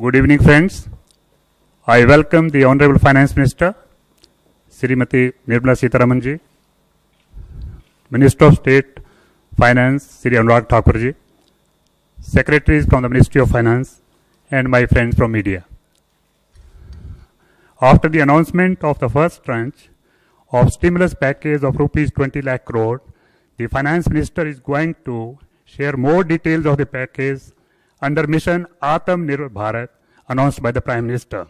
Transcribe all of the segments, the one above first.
Good evening, friends. I welcome the Honorable Finance Minister, Srimati Nirmala Sitharaman ji, Minister of State Finance, Sri Anurag Thakur ji, Secretaries from the Ministry of Finance, and my friends from media. After the announcement of the first tranche of stimulus package of rupees 20 lakh crore, the Finance Minister is going to share more details of the package under mission Atmanirbhar Bharat announced by the Prime Minister.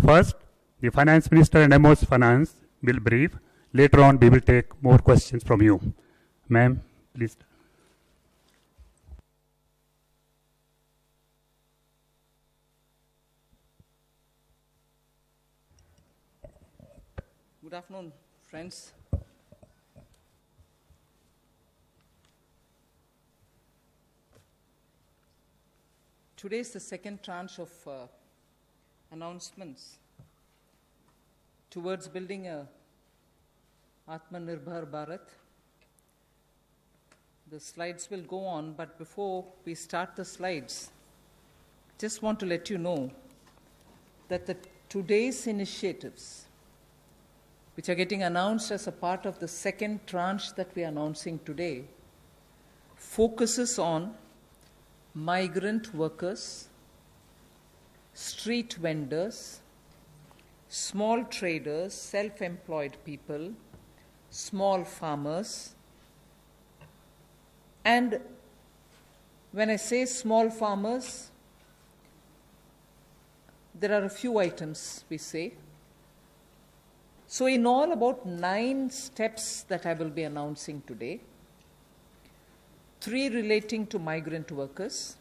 First, the Finance Minister and MO's Finance will brief. Later on, we will take more questions from you. Ma'am, please. Good afternoon, friends. Today is the second tranche of announcements towards building a Atmanirbhar Bharat. The slides will go on, but before we start the slides, just want to let you know that today's initiatives, which are getting announced as a part of the second tranche that we are announcing today, focuses on migrant workers, street vendors, small traders, self-employed people, small farmers. And when I say small farmers, there are a few items we say. So in all, about 9 steps that I will be announcing today. 3 relating to migrant workers,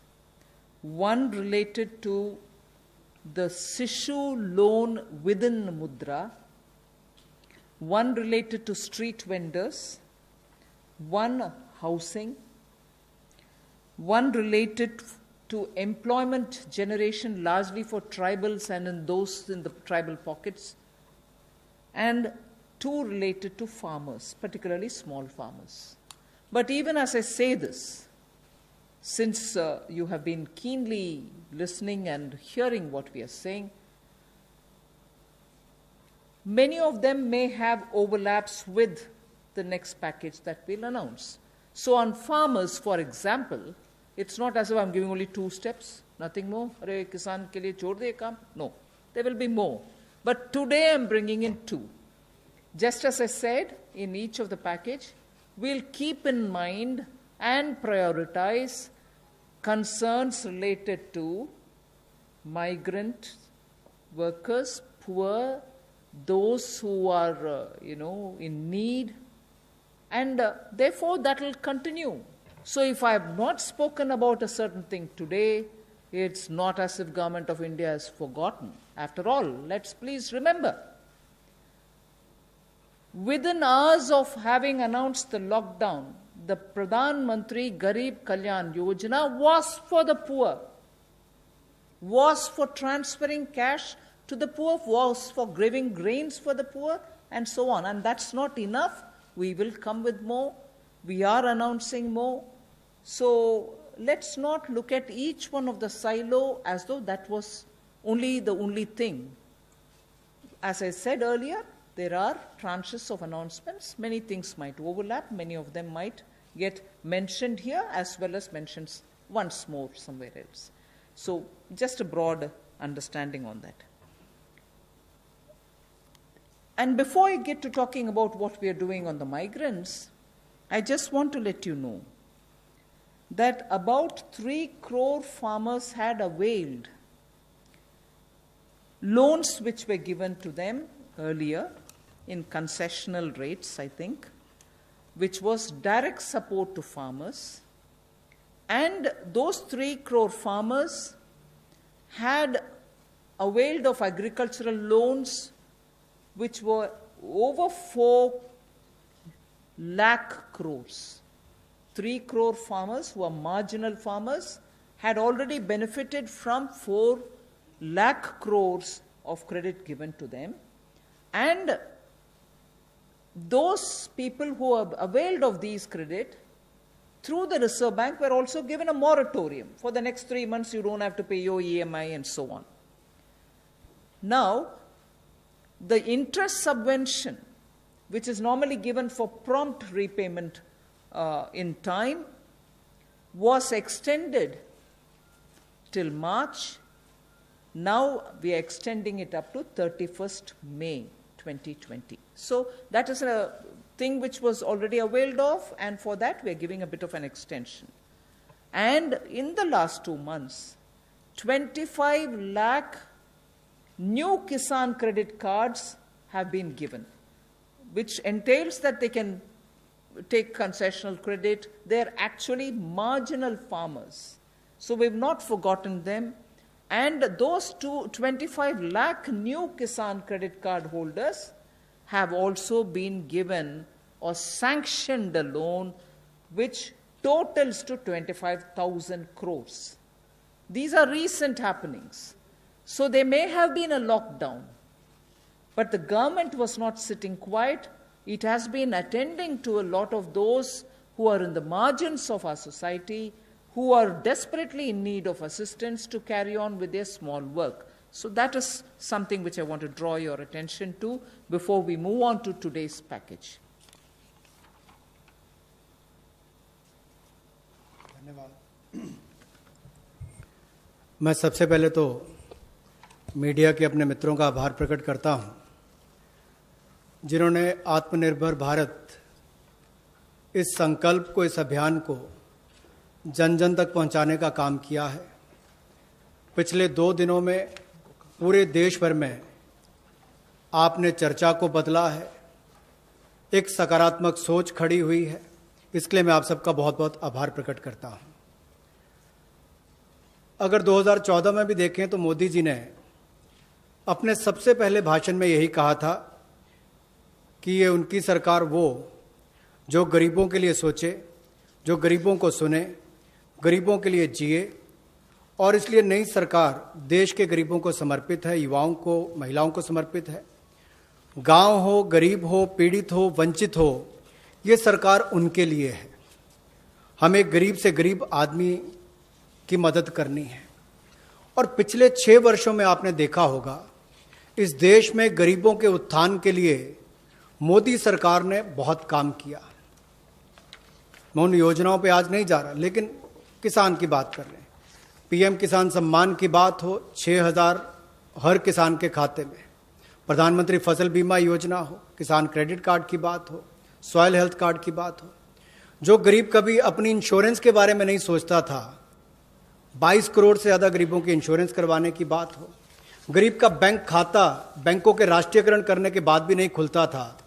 1 related to the Sishu loan within Mudra, 1 related to street vendors, 1 housing, 1 related to employment generation largely for tribals and in those in the tribal pockets, and 2 related to farmers, particularly small farmers. But even as I say this, since you have been keenly listening and hearing what we are saying, many of them may have overlaps with the next package that we'll announce. So on farmers, for example, it's not as if I'm giving only 2 steps, nothing more. Arey kisan ke liye chhod de kaam. No, there will be more. But today I'm bringing in 2. Just as I said in each of the package, we'll keep in mind and prioritize concerns related to migrant workers, poor, those who are, in need, and therefore that will continue. So if I have not spoken about a certain thing today, it's not as if Government of India has forgotten. After all, let's please remember, within hours of having announced the lockdown, the Pradhan Mantri Garib Kalyan Yojana was for the poor, was for transferring cash to the poor, was for giving grains for the poor, and so on. And that's not enough. We will come with more. We are announcing more. So let's not look at each one of the silo as though that was the only thing. As I said earlier, there are tranches of announcements. Many things might overlap. Many of them might get mentioned here as well as mentioned once more somewhere else. So just a broad understanding on that. And before I get to talking about what we are doing on the migrants, I just want to let you know that about 3 crore farmers had availed loans which were given to them earlier in concessional rates, I think, which was direct support to farmers. And those 3 crore farmers had availed of agricultural loans which were over 4 lakh crores. 3 crore farmers who are marginal farmers had already benefited from 4 lakh crores of credit given to them. And those people who have availed of these credit, through the Reserve Bank, were also given a moratorium. For the next 3 months, you don't have to pay your EMI and so on. Now, the interest subvention, which is normally given for prompt repayment in time, was extended till March. Now we are extending it up to 31st May 2020. So that is a thing which was already availed of, and for that we are giving a bit of an extension. And in the last 2 months, 25 lakh new Kisan credit cards have been given, which entails that they can take concessional credit. They're actually marginal farmers. So we've not forgotten them. And those 25 lakh new Kisan credit card holders have also been given or sanctioned a loan which totals to 25,000 crores. These are recent happenings. So there may have been a lockdown, but the government was not sitting quiet. It has been attending to a lot of those who are in the margins of our society, who are desperately in need of assistance to carry on with their small work. So that is something which I want to draw your attention to before we move on to today's package. धन्यवाद। मैं सबसे पहले तो media के अपने मित्रों का आभार प्रकट करता हूं, जिन्होंने आत्मनिर्भर भारत इस संकल्प को, इस अभियान को जन जन तक पहुंचाने का काम किया है। पिछले 2 दिनों में पूरे देश भर में आपने चर्चा को बदला है, एक सकारात्मक सोच खड़ी हुई है। इसके लिए मैं आप सबका बहुत बहुत आभार प्रकट करता हूं। अगर 2014 में भी देखें तो मोदी जी ने अपने सबसे पहले भाषण में यही कहा था कि ये उनकी सरकार वो जो गरीबों के लिए सोचे, जो गरीबों को सुने, गरीबों के लिए जिए, और इसलिए नई सरकार देश के गरीबों को समर्पित है, युवाओं को, महिलाओं को समर्पित है। गांव हो, गरीब हो, पीड़ित हो, वंचित हो, ये सरकार उनके लिए है। हमें गरीब से गरीब आदमी की मदद करनी है। और पिछले 6 वर्षों में आपने देखा होगा, इस देश में गरीबों के उत्थान के लिए मोदी सरकार ने बहुत काम किया। मैं उन योजनाओं पे आज नहीं जा रहा, लेकिन किसान की बात कर रहे हैं। पीएम किसान सम्मान की बात हो, 6,000 हर किसान के खाते में, प्रधानमंत्री फसल बीमा योजना हो, किसान क्रेडिट कार्ड की बात हो, सॉइल हेल्थ कार्ड की बात हो। जो गरीब कभी अपनी इंश्योरेंस के बारे में नहीं सोचता था, 22 करोड़ से ज़्यादा गरीबों की इंश्योरेंस करवाने की बात हो। गरीब का बैंक खाता बैंकों के राष्ट्रीयकरण करने के बाद भी नहीं खुलता था,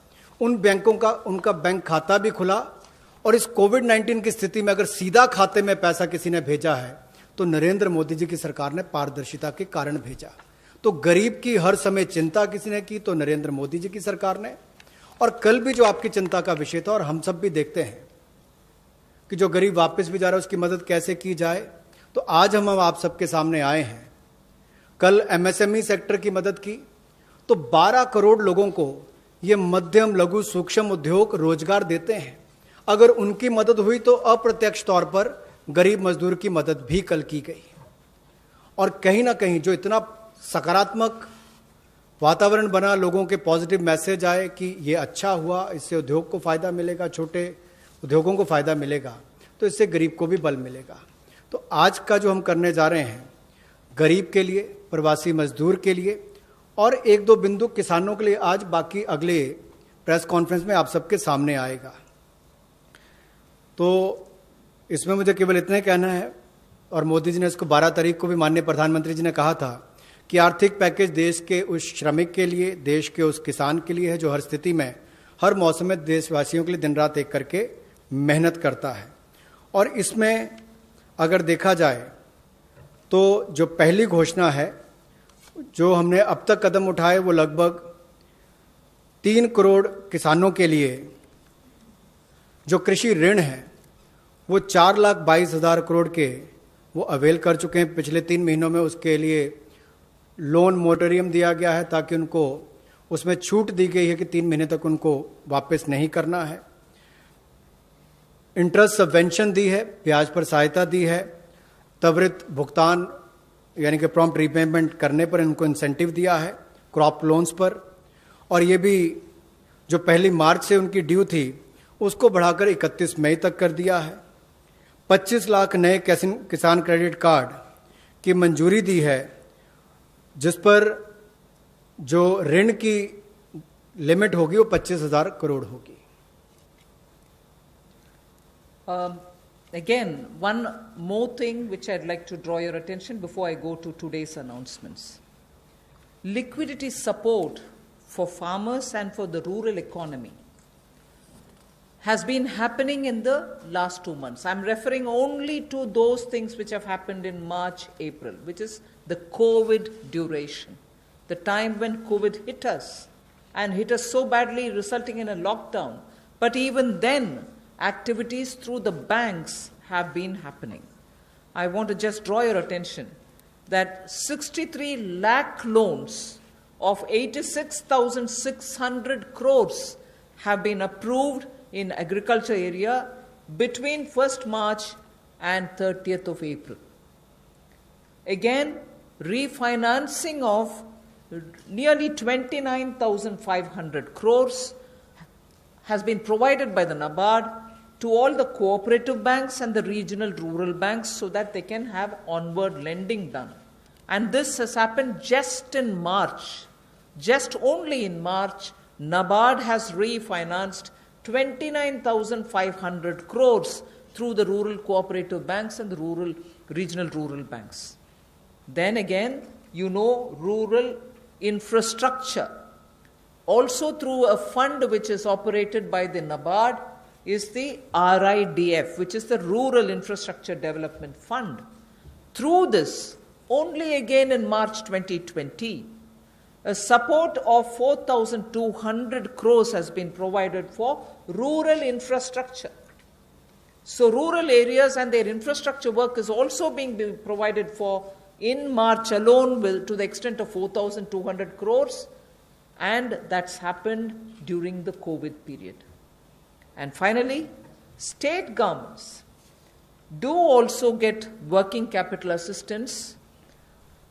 उन बैंकों का उनका बैंक खाता भी खुला। और इस कोविड-19 की स्थिति में अगर सीधा खाते में पैसा किसी ने भेजा है तो नरेंद्र मोदी जी की सरकार ने पारदर्शिता के कारण भेजा। तो गरीब की हर समय चिंता किसी ने की तो नरेंद्र मोदी जी की सरकार ने। और कल भी जो आपकी चिंता का विषय था, और हम सब भी देखते हैं कि जो गरीब वापस भी जा रहा है उसकी मदद कैसे की जाए, तो आज हम आप सबके सामने आए हैं। कल एमएसएमई सेक्टर की मदद की तो 12 करोड़ लोगों को ये मध्यम लघु सूक्ष्म उद्योग रोजगार देते हैं। अगर उनकी मदद हुई तो अप्रत्यक्ष तौर पर गरीब मजदूर की मदद भी कल की गई। और कहीं ना कहीं जो इतना सकारात्मक वातावरण बना, लोगों के पॉजिटिव मैसेज आए कि ये अच्छा हुआ, इससे उद्योग को फायदा मिलेगा, छोटे उद्योगों को फायदा मिलेगा, तो इससे गरीब को भी बल मिलेगा। तो आज का जो हम करने जा रहे हैं, गरीब के लिए, प्रवासी मजदूर के लिए और 1-2 बिंदु किसानों के लिए, आज बाकी अगले प्रेस कॉन्फ्रेंस में आप सबके सामने आएगा। तो इसमें मुझे केवल इतना ही कहना है, और मोदी जी ने इसको 12 तारीख को भी माननीय प्रधानमंत्री जी ने कहा था कि आर्थिक पैकेज देश के उस श्रमिक के लिए, देश के उस किसान के लिए है जो हर स्थिति में, हर मौसम में देशवासियों के लिए दिन रात एक करके मेहनत करता है। और इसमें अगर देखा जाए तो जो पहली घोषणा है जो हमने अब तक कदम उठाए, वो लगभग 3 करोड़ किसानों के लिए जो कृषि ऋण है वो 4,22,000 करोड़ के वो अवेल कर चुके हैं पिछले 3 महीनों में। उसके लिए लोन मोरेटोरियम दिया गया है ताकि उनको उसमें छूट दी गई है कि 3 महीने तक उनको वापस नहीं करना है। इंटरेस्ट सबवेंशन दी है, ब्याज पर सहायता दी है, त्वरित भुगतान यानी कि प्रॉम्प्ट रीपेमेंट करने पर इनको इंसेंटिव दिया है, क्रॉप लोन्स पर, और ये भी जो 1 मार्च से उनकी ड्यू थी उसको बढ़ाकर 31 मई तक कर दिया है। 25 लाख नए किसान क्रेडिट कार्ड की मंजूरी दी है, जिस पर जो ऋण की लिमिट होगी वो 25,000 करोड़ होगी। Again, one more thing which I'd like to draw your attention before I go to today's announcements. Liquidity support for farmers and for the rural economy has been happening in the last 2 months. I'm referring only to those things which have happened in March, April, which is the COVID duration, the time when COVID hit us and hit us so badly, resulting in a lockdown. But even then, activities through the banks have been happening. I want to just draw your attention that 63 lakh loans of 86,600 crores have been approved in agriculture area between 1st March and 30th of April. Again, refinancing of nearly 29,500 crores has been provided by the NABARD to all the cooperative banks and the regional rural banks so that they can have onward lending done. And this has happened just in March. Just only in March, NABARD has refinanced 29,500 crores through the rural cooperative banks and the regional rural banks. Then again, rural infrastructure, also through a fund which is operated by the NABARD, is the RIDF, which is the Rural Infrastructure Development Fund. Through this, only again in March 2020, a support of 4,200 crores has been provided for rural infrastructure. So rural areas and their infrastructure work is also being provided for in March alone to the extent of 4,200 crores, and that's happened during the COVID period. And finally, state governments do also get working capital assistance,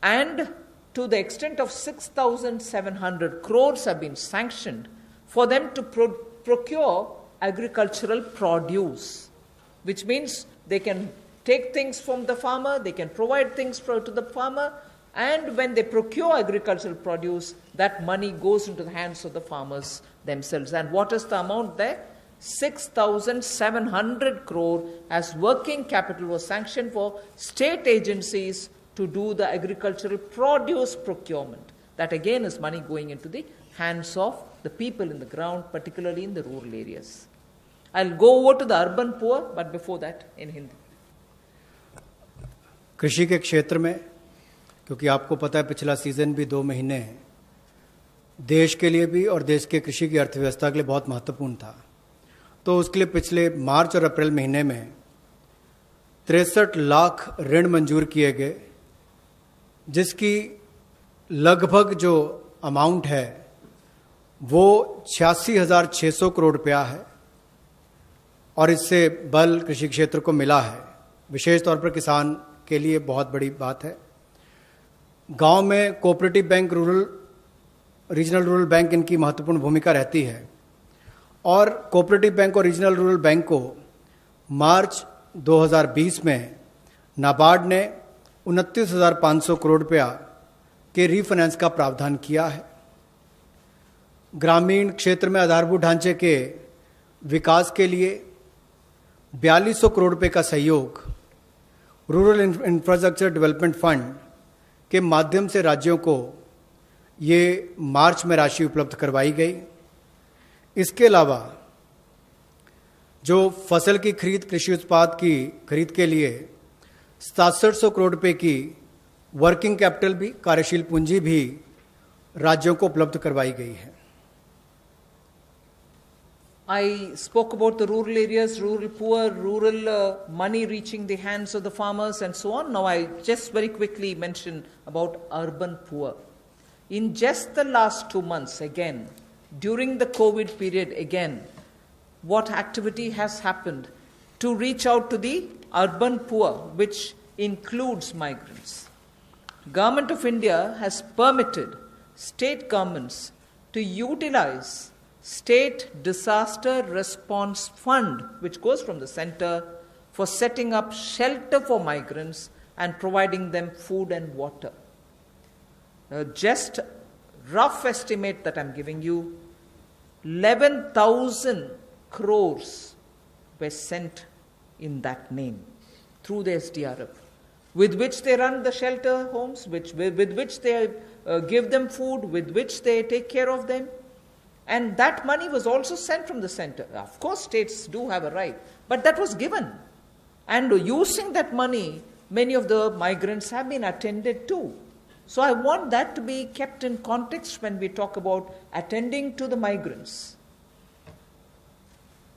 and to the extent of 6,700 crores have been sanctioned for them to procure agricultural produce, which means they can take things from the farmer, they can provide things to the farmer, and when they procure agricultural produce, that money goes into the hands of the farmers themselves. And what is the amount there? 6,700 crore as working capital was sanctioned for state agencies to do the agricultural produce procurement. That again is money going into the hands of the people in the ground, particularly in the rural areas. I'll go over to the urban poor, but before that in Hindi. कृषि के क्षेत्र में, क्योंकि आपको पता है पिछला season भी 2 महीने देश के लिए भी और देश के कृषि की अर्थव्यवस्था के लिए बहुत महत्वपूर्ण था, तो उसके लिए पिछले मार्च और अप्रैल महीने में 63 लाख ऋण मंजूर किए गए, जिसकी लगभग जो अमाउंट है वो 86,600 करोड़ रुपया है, और इससे बल कृषि क्षेत्र को मिला है। विशेष तौर पर किसान के लिए बहुत बड़ी बात है। गांव में cooperative bank, regional rural bank इनकी महत्वपूर्ण भूमिका रहती है, और कोऑपरेटिव बैंक और रीजनल रूरल बैंक को मार्च 2020 में नाबार्ड ने 29,500 करोड़ रुपया के रीफाइनेंस का प्रावधान किया है। ग्रामीण क्षेत्र में आधारभूत ढांचे के विकास के लिए 4200 करोड़ रुपए का सहयोग रूरल इंफ्रास्ट्रक्चर डेवलपमेंट फंड के माध्यम से राज्यों को ये मार्च में राशि उपलब्ध करवाई गई। इसके अलावा जो फसल की खरीद, कृषि उत्पाद की खरीद के लिए 6700 करोड़ रुपए की वर्किंग कैपिटल भी, कार्यशील पूंजी भी राज्यों को उपलब्ध करवाई गई है। I spoke about the rural areas, rural poor, rural money reaching the hands of the farmers and so on. Now I just very quickly mention about urban poor. In just the last 2 months, again, during the COVID period, again, what activity has happened? to reach out to the urban poor, which includes migrants. Government of India has permitted state governments to utilize State Disaster Response Fund, which goes from the center, for setting up shelter for migrants and providing them food and water. Just rough estimate that I'm giving you, 11,000 crores were sent in that name through the SDRF, with which they run the shelter homes, with which they give them food, with which they take care of them. And that money was also sent from the center. Of course, states do have a right, but that was given. And using that money, many of the migrants have been attended to. So I want that to be kept in context when we talk about attending to the migrants.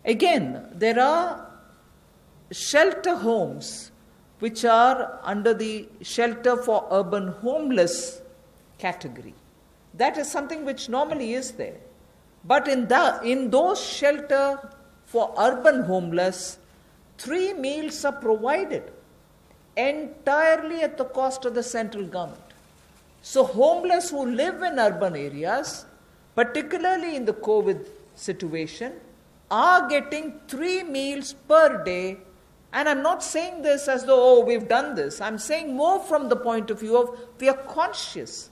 Again, there are shelter homes which are under the shelter for urban homeless category. That is something which normally is there. But in those shelter for urban homeless, 3 meals are provided entirely at the cost of the central government. So homeless who live in urban areas, particularly in the COVID situation, are getting 3 meals per day. And I'm not saying this as though, we've done this. I'm saying more from the point of view of we are conscious.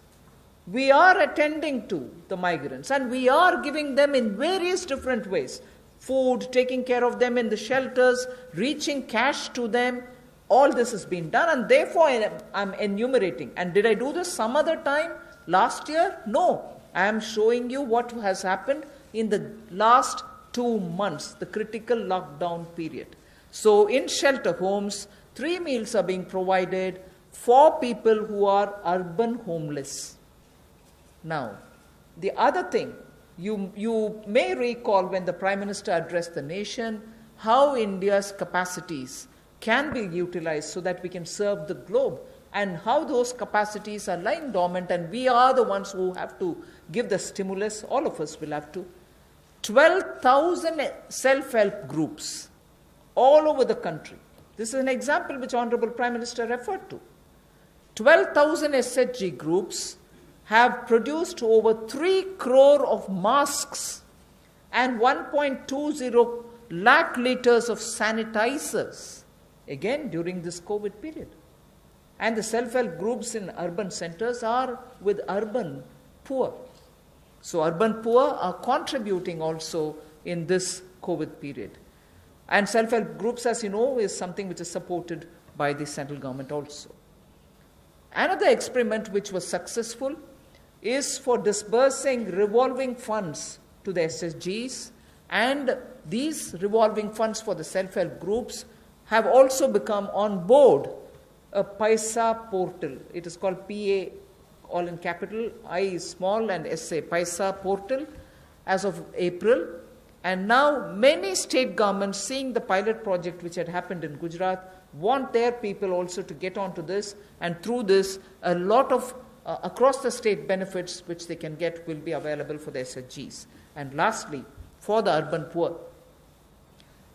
We are attending to the migrants and we are giving them in various different ways. Food, taking care of them in the shelters, reaching cash to them. All this has been done and therefore I'm enumerating. And did I do this some other time? Last year? No. I am showing you what has happened in the last 2 months, the critical lockdown period. So in shelter homes, 3 meals are being provided for people who are urban homeless. Now, the other thing, you may recall when the Prime Minister addressed the nation, how India's capacities can be utilized so that we can serve the globe, and how those capacities are lying dormant, and we are the ones who have to give the stimulus, all of us will have to. 12,000 self-help groups all over the country. This is an example which Honorable Prime Minister referred to. 12,000 SHG groups have produced over 3 crore of masks and 1.20 lakh liters of sanitizers, again during this COVID period. And the self-help groups in urban centers are with urban poor. So urban poor are contributing also in this COVID period. And self-help groups, as you know, is something which is supported by the central government also. Another experiment which was successful is for disbursing revolving funds to the SSGs, and these revolving funds for the self-help groups have also become on board a Paisa portal. It is called PA, all in capital, I is small and SA, Paisa portal, as of April. And now many state governments, seeing the pilot project which had happened in Gujarat, want their people also to get onto this, and through this a lot of across the state benefits which they can get will be available for the SHGs. And lastly, for the urban poor,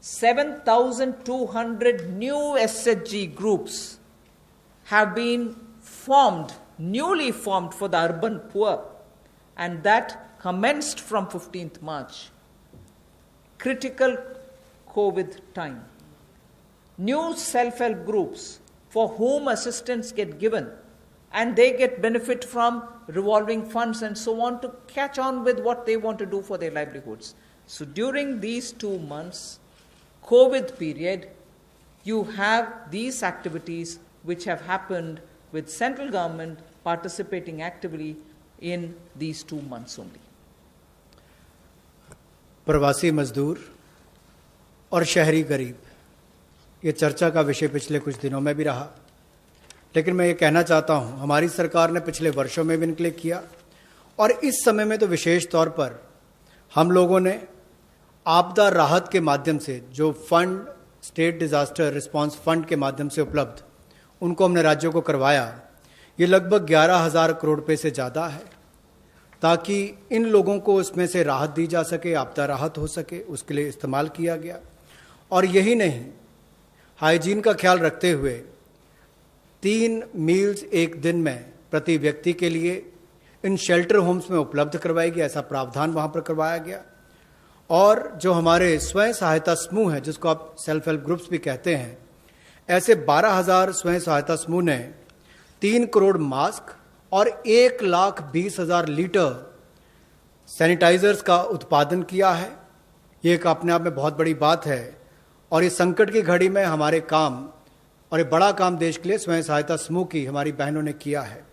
7,200 new SHG groups have been formed, newly formed for the urban poor, and that commenced from 15th March. Critical COVID time. New self-help groups for whom assistance get given, and they get benefit from revolving funds and so on to catch on with what they want to do for their livelihoods. So during these 2 months, COVID period, you have these activities which have happened with central government participating actively in these 2 months only. प्रवासी मजदूर और शहरी गरीब, ये चर्चा का विषय पिछले कुछ दिनों में भी रहा, लेकिन मैं ये कहना चाहता हूँ हमारी सरकार ने पिछले वर्षों में भी इनके किया, और इस समय में तो विशेष तौर पर हम लोगों ने आपदा राहत के माध्यम से जो fund, state disaster response fund के माध्यम से उपलब्ध, उनको हमने राज्यों को करवाया। ये लगभग 11,000 करोड़ रुपये से ज़्यादा है, ताकि इन लोगों को उसमें से राहत दी जा सके, आपदा राहत हो सके, उसके लिए इस्तेमाल किया गया। और यही नहीं, हाइजीन का ख्याल रखते हुए 3 मील्स एक दिन में प्रति व्यक्ति के लिए इन शेल्टर होम्स में उपलब्ध करवाई गई, ऐसा प्रावधान वहां पर करवाया गया। और जो हमारे स्वयं सहायता समूह हैं, जिसको आप सेल्फ हेल्प ग्रुप्स भी कहते हैं, ऐसे 12,000 स्वयं सहायता समूह ने 3 करोड़ मास्क और 1,20,000 लीटर सैनिटाइजर्स का उत्पादन किया है। ये एक अपने आप में बहुत बड़ी बात है और इस संकट की घड़ी में हमारे काम और एक बड़ा काम देश के लिए स्वयं सहायता समूह की हमारी बहनों ने किया है।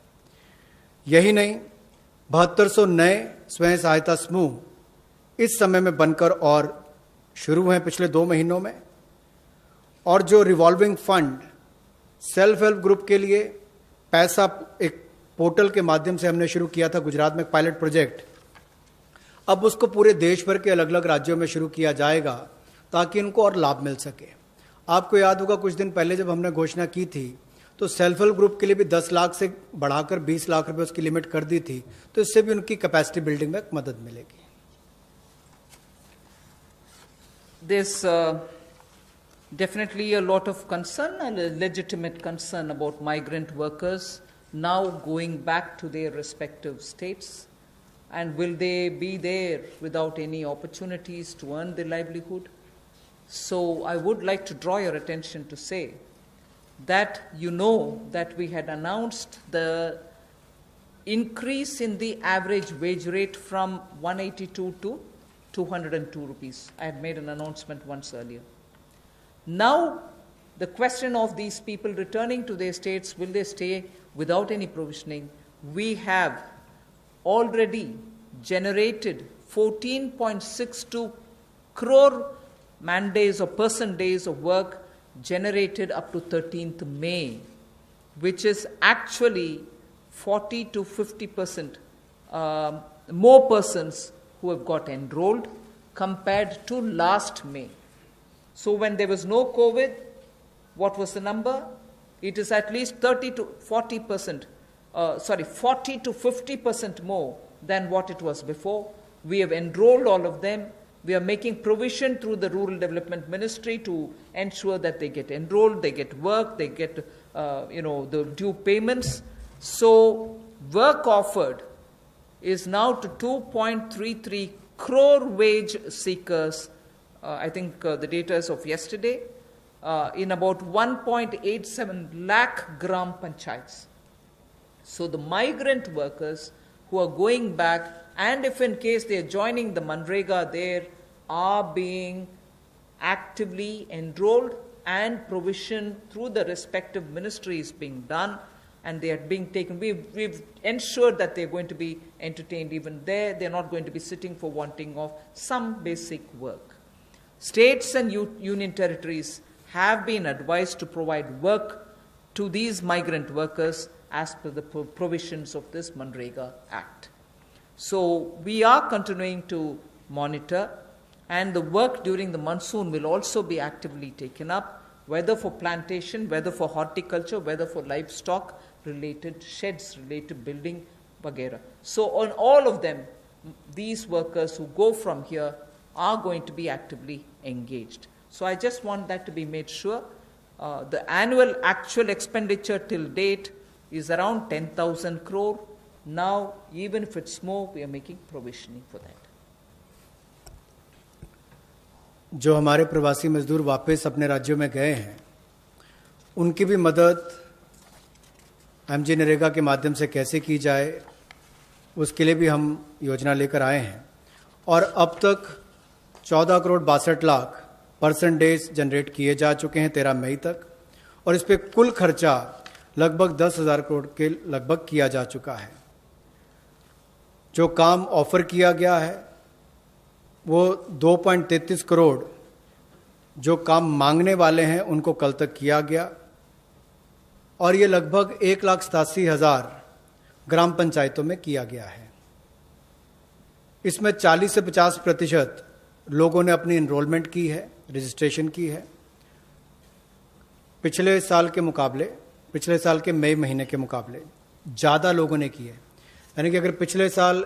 यही नहीं, 7200 नए स्वयं सहायता समूह इस समय में बनकर और शुरू हैं पिछले 2 महीनों में। और जो revolving fund self help group के लिए पैसा एक पोर्टल के माध्यम से हमने शुरू किया था गुजरात में, एक पायलट प्रोजेक्ट, अब उसको पूरे देश भर के अलग अलग राज्यों में शुरू किया जाएगा ताकि इनको और लाभ मिल सके। आपको याद होगा कुछ दिन पहले जब हमने घोषणा की थी तो सेल्फ हेल्प ग्रुप के लिए भी 10 लाख से बढ़ाकर 20 लाख रुपए उसकी लिमिट कर दी थी, तो इससे भी उनकी कैपेसिटी बिल्डिंग में मदद मिलेगी। There's definitely a lot of concern and a legitimate concern about migrant workers now going back to their respective states. And will they be there without any opportunities to earn their livelihood? So I would like to draw your attention to say that you know that we had announced the increase in the average wage rate from 182 to 202 rupees. I had made an announcement once earlier. Now, the question of these people returning to their states, will they stay without any provisioning? We have already generated 14.62 crore man days or person days of work generated up to 13th May, which is actually 40 to 50% more persons who have got enrolled compared to last May. So when there was no COVID, what was the number? It is at least 30 to 40%, 40 to 50% more than what it was before. We have enrolled all of them. We are making provision through the Rural Development Ministry to ensure that they get enrolled, they get work, they get the due payments. So work offered is now to 2.33 crore wage seekers. I think the data is of yesterday, in about 1.87 lakh gram panchayats. So the migrant workers who are going back, and if in case they are joining the Manrega there, are being actively enrolled and provision through the respective ministries being done, and they are being taken. We've ensured that they're going to be entertained even there. They're not going to be sitting for wanting of some basic work. States and union territories have been advised to provide work to these migrant workers as per the provisions of this Manrega Act. So we are continuing to monitor, and the work during the monsoon will also be actively taken up, whether for plantation, whether for horticulture, whether for livestock related sheds, related building, vagera. So on all of them, these workers who go from here are going to be actively engaged. So I just want that to be made sure. The annual actual expenditure till date is around 10,000 crore. Now, even if it's more, we are making provisioning for that. जो हमारे प्रवासी मजदूर वापस अपने राज्यों में गए हैं, उनकी भी मदद एमजी नरेगा के माध्यम से कैसे की जाए, उसके लिए भी हम योजना लेकर आए हैं। और अब तक 14 crore 62 lakh person days generate किए जा चुके हैं 13 मई तक, और इस पे कुल खर्चा लगभग 10,000 करोड़ के लगभग किया जा चुका है। जो काम ऑफर किया गया है वो 2.33 करोड़ जो काम मांगने वाले हैं उनको कल तक किया गया, और ये लगभग 1,87,000 ग्राम पंचायतों में किया गया है। इसमें 40 से 50% लोगों ने अपनी एनरोलमेंट की है, रजिस्ट्रेशन की है। पिछले साल के मई महीने के मुकाबले ज़्यादा लोगों ने की है। यानी कि अगर पिछले साल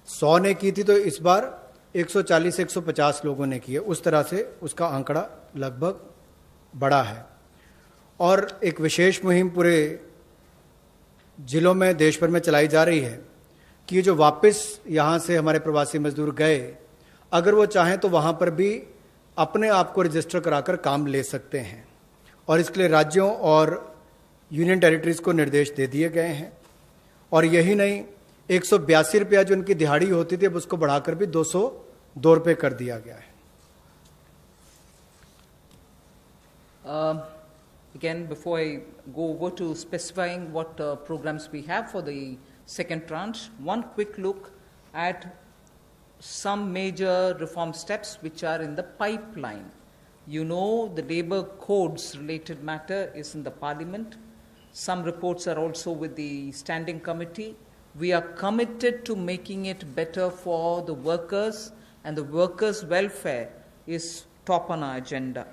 100 ने की थी तो इस बार 140 से 150 लोगों ने की है। उस तरह से उसका आंकड़ा लगभग बढ़ा है और एक विशेष मुहिम पूरे जिलों में देश भर में चलाई जा रही है कि ये जो वापस यहाँ से हमारे प्रवासी मजदूर गए, अगर वो चाहें तो वहाँ पर भी अपने आप को रजिस्टर कराकर काम ले सकते हैं और इसके लिए राज्यों और यूनियन टेरिटरीज को निर्देश दे दिए गए हैं। और यही नहीं, 182 रुपया जो उनकी दिहाड़ी होती थी अब उसको बढ़ाकर भी 202 रुपये कर दिया गया है। Again, before I go over to specifying what programs we have for the second tranche, one quick look at some major reform steps which are in the pipeline. You know, the labor codes related matter is in the parliament. Some reports are also with the standing committee. We are committed to making it better for the workers, and the workers' welfare is top on our agenda.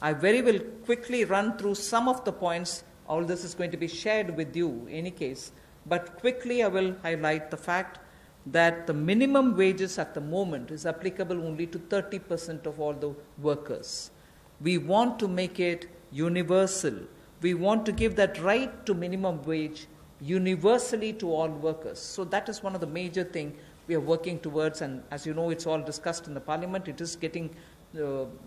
I very will quickly run through some of the points. All this is going to be shared with you in any case, but quickly I will highlight the fact that the minimum wages at the moment is applicable only to 30% of all the workers. We want to make it universal. We want to give that right to minimum wage universally to all workers. So that is one of the major things we are working towards, and as you know, it's all discussed in the parliament. It is getting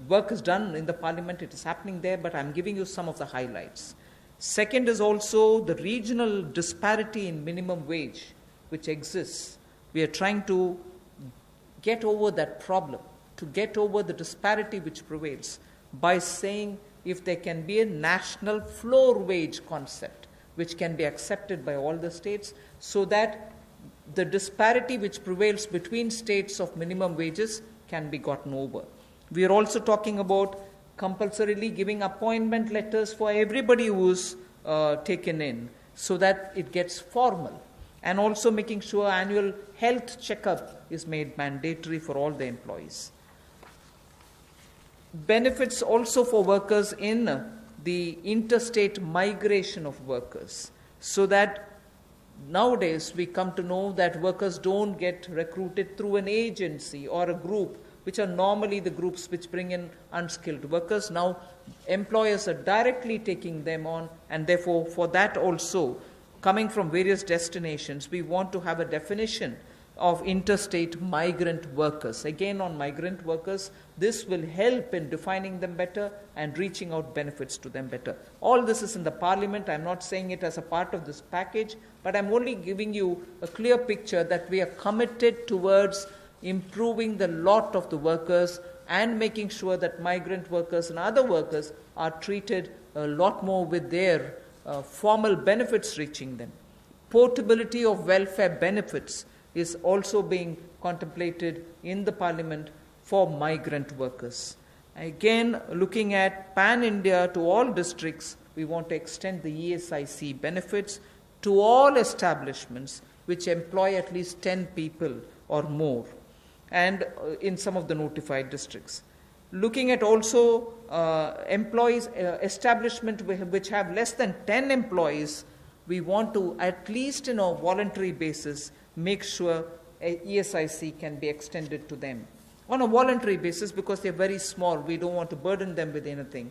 work is done in the parliament, it is happening there, but I'm giving you some of the highlights. Second is also the regional disparity in minimum wage which exists. We are trying to get over that problem, to get over the disparity which prevails by saying if there can be a national floor wage concept which can be accepted by all the states, so that the disparity which prevails between states of minimum wages can be gotten over. We are also talking about compulsorily giving appointment letters for everybody who is taken in, so that it gets formal, and also making sure annual health checkup is made mandatory for all the employees. Benefits also for workers in the interstate migration of workers, so that nowadays we come to know that workers don't get recruited through an agency or a group, which are normally the groups which bring in unskilled workers. Now employers are directly taking them on, and therefore for that also, coming from various destinations, we want to have a definition of interstate migrant workers. Again, on migrant workers, this will help in defining them better and reaching out benefits to them better. All this is in the parliament. I'm not saying it as a part of this package, but I'm only giving you a clear picture that we are committed towards improving the lot of the workers and making sure that migrant workers and other workers are treated a lot more with their formal benefits reaching them. Portability of welfare benefits is also being contemplated in the parliament for migrant workers. Again, looking at pan-India to all districts, we want to extend the ESIC benefits to all establishments which employ at least 10 people or more, and in some of the notified districts. Looking at also employees, establishment which have less than 10 employees, we want to, at least in a voluntary basis, make sure ESIC can be extended to them. On a voluntary basis, because they're very small, we don't want to burden them with anything.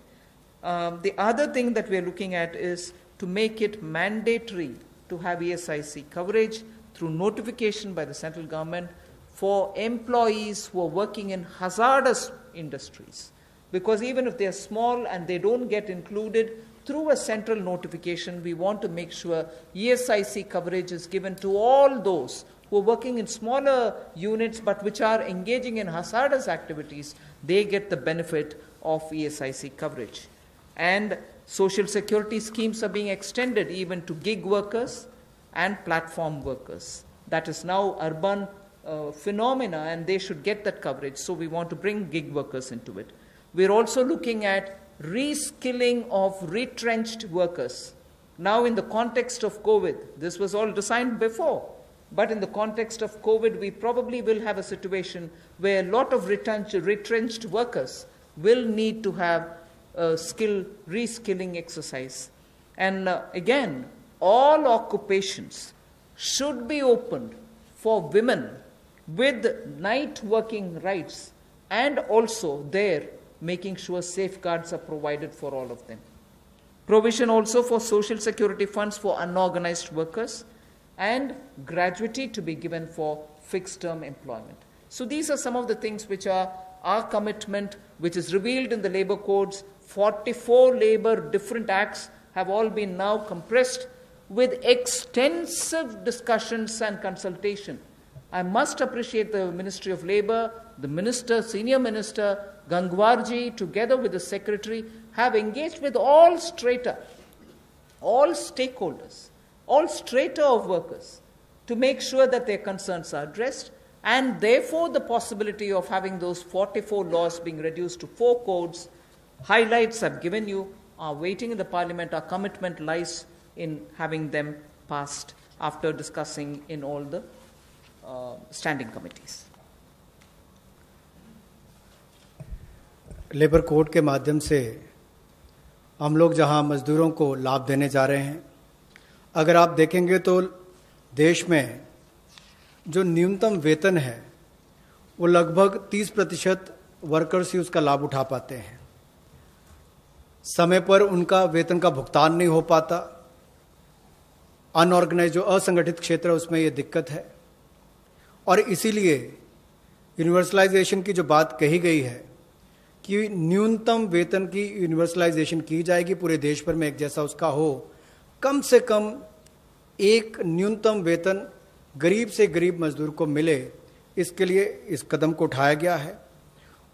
The other thing that we're looking at is to make it mandatory to have ESIC coverage through notification by the central government for employees who are working in hazardous industries. Because even if they're small and they don't get included through a central notification, we want to make sure ESIC coverage is given to all those who are working in smaller units but which are engaging in hazardous activities. They get the benefit of ESIC coverage. And social security schemes are being extended even to gig workers and platform workers. That is now urban phenomena, and they should get that coverage. So we want to bring gig workers into it. We're also looking at reskilling of retrenched workers. Now in the context of COVID, this was all designed before, but in the context of COVID, we probably will have a situation where a lot of retrenched workers will need to have a reskilling exercise. And again, all occupations should be opened for women with night working rights, and also there making sure safeguards are provided for all of them. Provision also for social security funds for unorganized workers, and gratuity to be given for fixed-term employment. So these are some of the things which are our commitment, which is revealed in the labor codes. 44 labor different acts have all been now compressed with extensive discussions and consultation. I must appreciate the Ministry of Labour, the Minister, Senior Minister, Gangwarji, together with the Secretary, have engaged with all strata, all stakeholders, all strata of workers, to make sure that their concerns are addressed, and therefore the possibility of having those 44 laws being reduced to 4 codes, highlights I've given you, are waiting in the Parliament. Our commitment lies in having them passed after discussing in all the standing committees. Labour code के माध्यम से हम लोग जहां मजदूरों को लाभ देने जा रहे हैं, अगर आप देखेंगे तो देश में जो न्यूनतम वेतन है वो लगभग 30% वर्कर्स ही उसका लाभ उठा पाते हैं। समय पर उनका वेतन का भुगतान नहीं हो पाता। अनऑर्गेनाइज जो असंगठित क्षेत्र है उसमें ये दिक्कत है, और इसीलिए यूनिवर्सलाइजेशन की जो बात कही गई है कि न्यूनतम वेतन की यूनिवर्सलाइजेशन की जाएगी, पूरे देश भर में एक जैसा उसका हो, कम से कम एक न्यूनतम वेतन गरीब से गरीब मजदूर को मिले, इसके लिए इस कदम को उठाया गया है।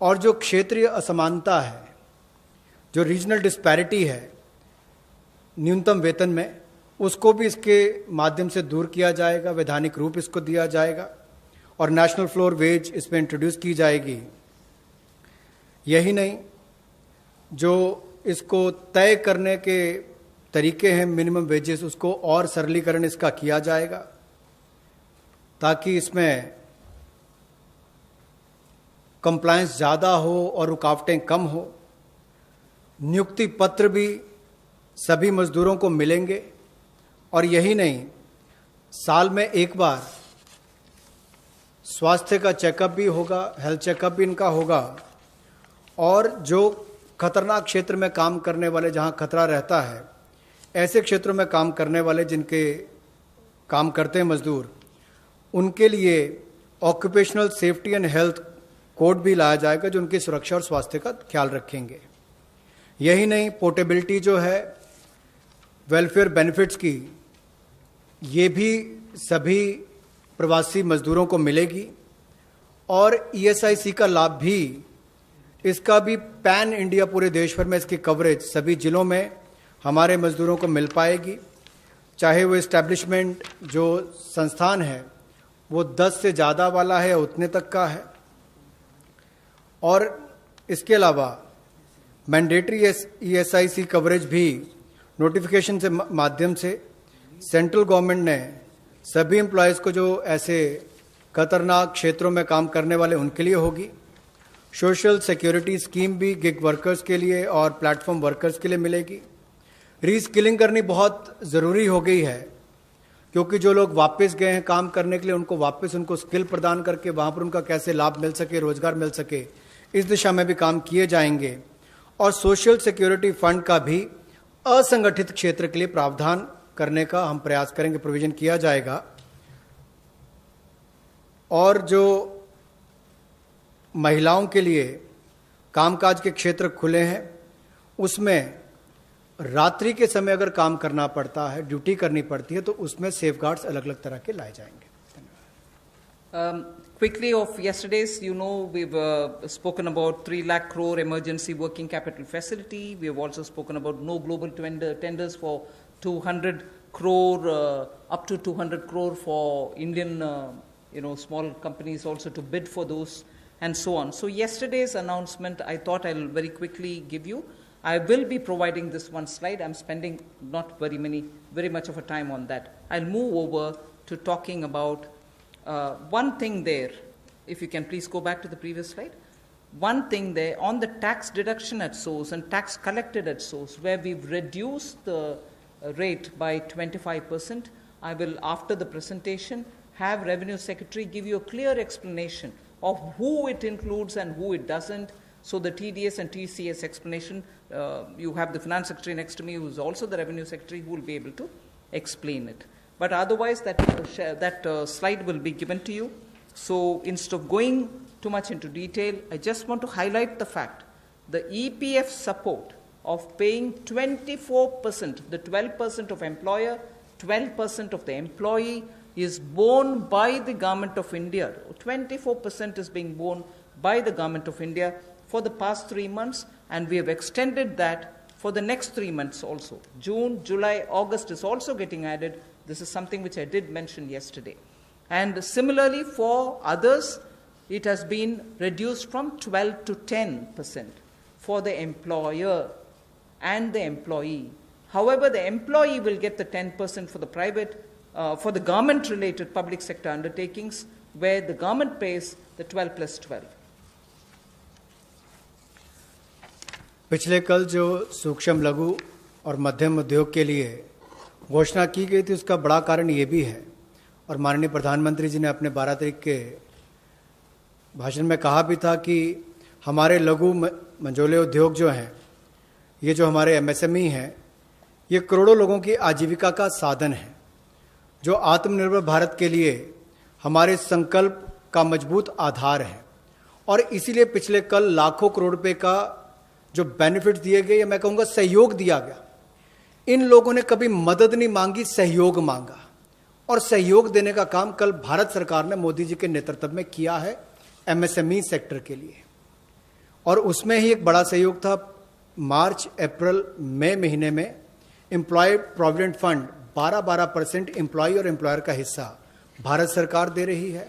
और जो क्षेत्रीय असमानता है, जो रीजनल डिस्पैरिटी है न्यूनतम वेतन में, उसको भी इसके माध्यम से दूर किया जाएगा, वैधानिक रूप इसको दिया जाएगा, और नेशनल फ्लोर वेज इसमें इंट्रोड्यूस की जाएगी। यही नहीं, जो इसको तय करने के तरीके हैं मिनिमम वेजेस, उसको और सरलीकरण इसका किया जाएगा, ताकि इसमें कंप्लायंस ज़्यादा हो और रुकावटें कम हो। नियुक्ति पत्र भी सभी मजदूरों को मिलेंगे, और यही नहीं, साल में एक बार स्वास्थ्य का चेकअप भी होगा, हेल्थ चेकअप भी इनका होगा, और जो खतरनाक क्षेत्र में काम करने वाले, जहां खतरा रहता है, ऐसे क्षेत्रों में काम करने वाले जिनके काम करते हैं मजदूर, उनके लिए occupational safety and health code भी लाया जाएगा, जो उनकी सुरक्षा और स्वास्थ्य का ख्याल रखेंगे। यही नहीं, पोर्टेबिलिटी जो है वेलफेयर बेनिफिट्स की, ये भी सभी प्रवासी मजदूरों को मिलेगी, और ईएसआईसी का लाभ भी, इसका भी पैन इंडिया पूरे देश भर में इसकी कवरेज सभी जिलों में हमारे मजदूरों को मिल पाएगी, चाहे वो इस्टेब्लिशमेंट जो संस्थान है वो 10 से ज़्यादा वाला है, उतने तक का है। और इसके अलावा मैंडेटरी ईएसआईसी कवरेज भी नोटिफिकेशन से माध्यम से सेंट्रल गवर्नमेंट ने सभी एम्प्लॉयज़ को, जो ऐसे खतरनाक क्षेत्रों में काम करने वाले, उनके लिए होगी। सोशल सिक्योरिटी स्कीम भी गिग वर्कर्स के लिए और प्लेटफॉर्म वर्कर्स के लिए मिलेगी। रीस्किलिंग करनी बहुत ज़रूरी हो गई है, क्योंकि जो लोग वापस गए हैं काम करने के लिए, उनको वापस उनको स्किल प्रदान करके वहाँ पर उनका कैसे लाभ मिल सके, रोजगार मिल सके, इस दिशा में भी काम किए जाएंगे। और सोशल सिक्योरिटी फंड का भी असंगठित क्षेत्र के लिए प्रावधान करने का हम प्रयास करेंगे, प्रोविजन किया जाएगा। और जो महिलाओं के लिए कामकाज के क्षेत्र खुले हैं, उसमें रात्रि के समय अगर काम करना पड़ता है, ड्यूटी करनी पड़ती है, तो उसमें सेफगार्ड्स अलग अलग तरह के लाए जाएंगे। Quickly of yesterday's, you know, we've spoken about 3 lakh crore emergency working capital facility. We have also spoken about no global tenders for 200 crore, up to 200 crore for Indian, small companies also to bid for those, and so on. So yesterday's announcement, I thought I'll very quickly give you. I will be providing this one slide. I'm spending not very much of a time on that. I'll move over to talking about one thing there. If you can please go back to the previous slide. One thing there on the tax deduction at source and tax collected at source, where we've reduced the rate by 25%. I will, after the presentation, have Revenue Secretary give you a clear explanation of who it includes and who it doesn't, So the TDS and TCS explanation, you have the Finance Secretary next to me who is also the Revenue Secretary who will be able to explain it. But otherwise that slide will be given to you. So instead of going too much into detail, I just want to highlight the fact the EPF support of paying 24%, the 12% of employer, 12% of the employee is borne by the Government of India. 24% is being borne by the Government of India for the past 3 months, and we have extended that for the next 3 months also. June, July, August is also getting added. This is something which I did mention yesterday. And similarly for others, it has been reduced from 12 to 10% for the employer and the employee. However, the employee will get the 10% for the private, for the government-related public sector undertakings, where the government pays the 12 plus 12. पिछले कल जो सूक्ष्म लघु और मध्यम उद्योग के लिए घोषणा की गई थी, उसका बड़ा कारण ये भी है, और माननीय प्रधानमंत्री जी ने अपने 12 तारीख के भाषण में कहा भी था कि हमारे लघु मंझोले उद्योग जो हैं, ये जो हमारे एमएसएमई हैं, ये करोड़ों लोगों की आजीविका का साधन है, जो आत्मनिर्भर भारत के लिए हमारे संकल्प का मजबूत आधार है। और इसीलिए पिछले कल लाखों करोड़ रुपए का जो बेनिफिट दिए गए, या मैं कहूँगा सहयोग दिया गया। इन लोगों ने कभी मदद नहीं मांगी, सहयोग मांगा, और सहयोग देने का काम कल भारत सरकार ने मोदी जी के नेतृत्व में किया है एमएसएमई सेक्टर के लिए। और उसमें ही एक बड़ा सहयोग था। मार्च, अप्रैल, मई महीने में एम्प्लॉय प्रोविडेंट फंड 12% एम्प्लॉय और एम्प्लॉयर का हिस्सा भारत सरकार दे रही है,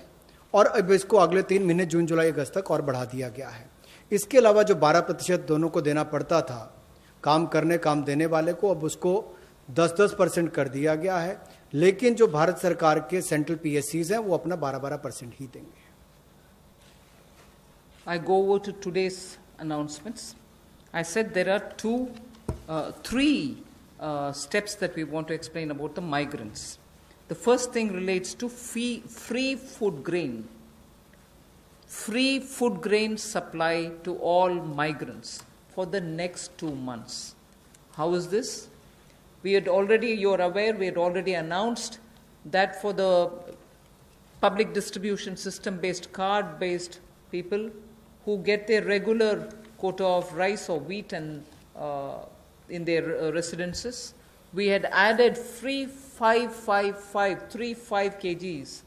और अब इसको अगले 3 महीने जून, जुलाई, अगस्त तक और बढ़ा दिया गया है। इसके अलावा जो 12% दोनों को देना पड़ता था काम देने वाले को, अब उसको 10% कर दिया गया है। लेकिन जो भारत सरकार के सेंट्रल पीएससीज हैं, वो अपना 12% ही देंगे। I go over to today's announcements. I said there are three steps that we want to explain about the migrants. The first thing relates to free food grain. Free food grain supply to all migrants for the next 2 months. How is this? You're aware, we had already announced that for the public distribution system-based, card-based people who get their regular quota of rice or wheat and in their residences, we had added free 35 kgs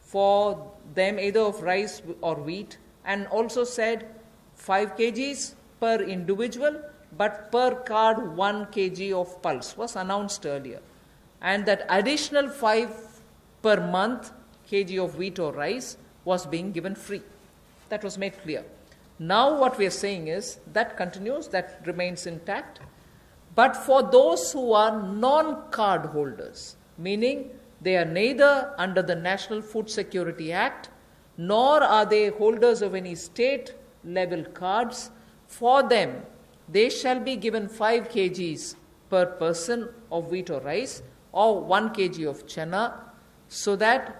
for them, either of rice or wheat, and also said 5 kgs per individual, but per card 1 kg of pulse was announced earlier. And that additional 5 per month kg of wheat or rice was being given free. That was made clear. Now what we are saying is that continues, that remains intact. But for those who are non-card holders, meaning they are neither under the National Food Security Act, nor are they holders of any state-level cards, for them, they shall be given 5 kgs per person of wheat or rice, or 1 kg of chana, so that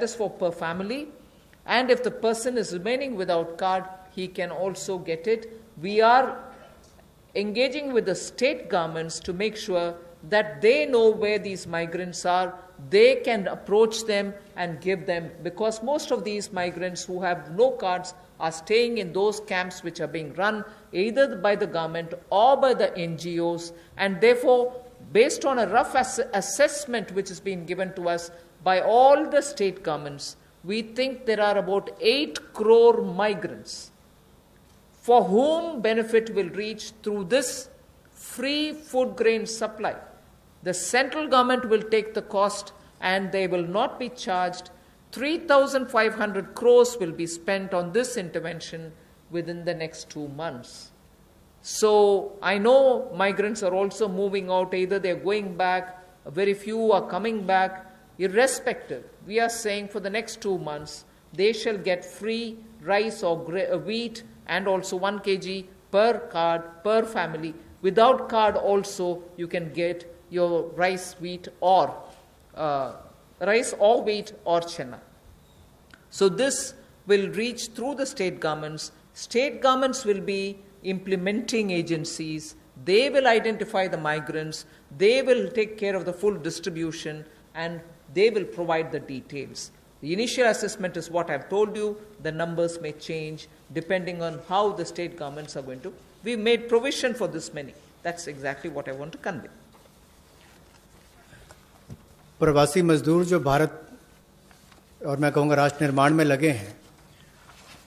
is for per family. And if the person is remaining without card, he can also get it. We are engaging with the state governments to make sure that they know where these migrants are, they can approach them and give them, because most of these migrants who have no cards are staying in those camps which are being run either by the government or by the NGOs, and therefore, based on a rough assessment which has been given to us by all the state governments, we think there are about 8 crore migrants for whom benefit will reach through this free food grain supply. The central government will take the cost and they will not be charged. 3,500 crores will be spent on this intervention within the next 2 months. So I know migrants are also moving out, either they're going back, very few are coming back. Irrespective, we are saying for the next 2 months, they shall get free rice or wheat and also 1 kg per card, per family. Without card also, you can get your rice, wheat or wheat or chana. So this will reach through the state governments State governments will be implementing agencies. They will identify the migrants. They will take care of the full distribution, and they will provide the details. The initial assessment is what I've told you. The numbers may change depending on how the state governments are going to. We've made provision for this many. That's exactly what I want to convey. प्रवासी मजदूर जो भारत और मैं कहूँगा राष्ट्र निर्माण में लगे हैं,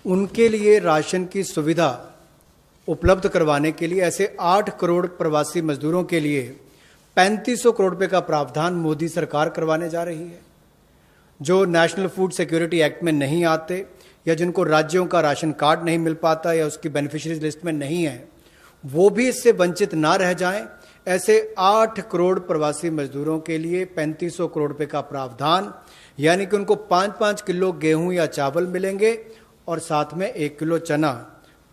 उनके लिए राशन की सुविधा उपलब्ध करवाने के लिए ऐसे 8 करोड़ प्रवासी मजदूरों के लिए 3500 करोड़ रुपए का प्रावधान मोदी सरकार करवाने जा रही है। जो नेशनल फूड सिक्योरिटी एक्ट में नहीं आते या जिनको राज्यों का राशन कार्ड नहीं मिल पाता या उसकी बेनिफिशियरीज लिस्ट में नहीं है, वो भी इससे वंचित ना रह जाएं। ऐसे 8 करोड़ प्रवासी मजदूरों के लिए 3500 करोड़ रुपए का प्रावधान, यानी कि उनको 5-5 किलो गेहूं या चावल मिलेंगे और साथ में 1 किलो चना,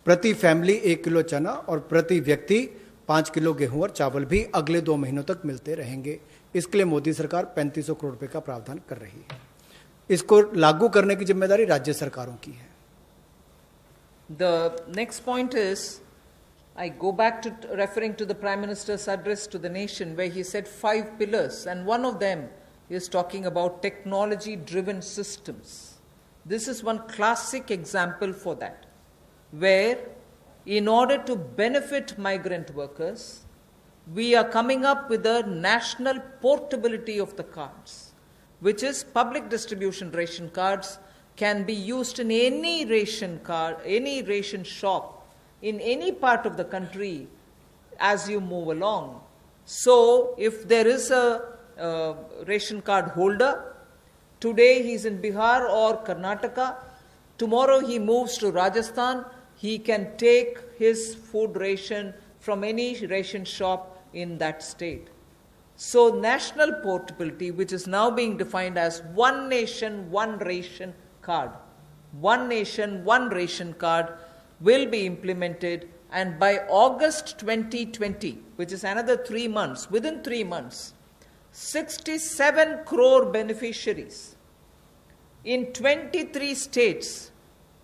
प्रति फैमिली 1 किलो चना और प्रति व्यक्ति 5 किलो गेहूं और चावल भी अगले 2 महीनों तक मिलते रहेंगे। इसके लिए मोदी सरकार 3500 करोड़ रुपए का प्रावधान कर रही है। इसको लागू करने की जिम्मेदारी राज्य सरकारों की है। The next point is, I go back to referring to the Prime Minister's address to the nation, where he said 5 pillars, and one of them is talking about technology-driven systems. This is one classic example for that, where in order to benefit migrant workers, we are coming up with a national portability of the cards, which is public distribution ration cards can be used in any ration card, any ration shop, in any part of the country as you move along. So, if there is a ration card holder, today he is in Bihar or Karnataka, tomorrow he moves to Rajasthan, he can take his food ration from any ration shop in that state. So, national portability, which is now being defined as one nation, one ration card, one nation, one ration card, will be implemented, and by August 2020, which is another 3 months, within 3 months, 67 crore beneficiaries in 23 states,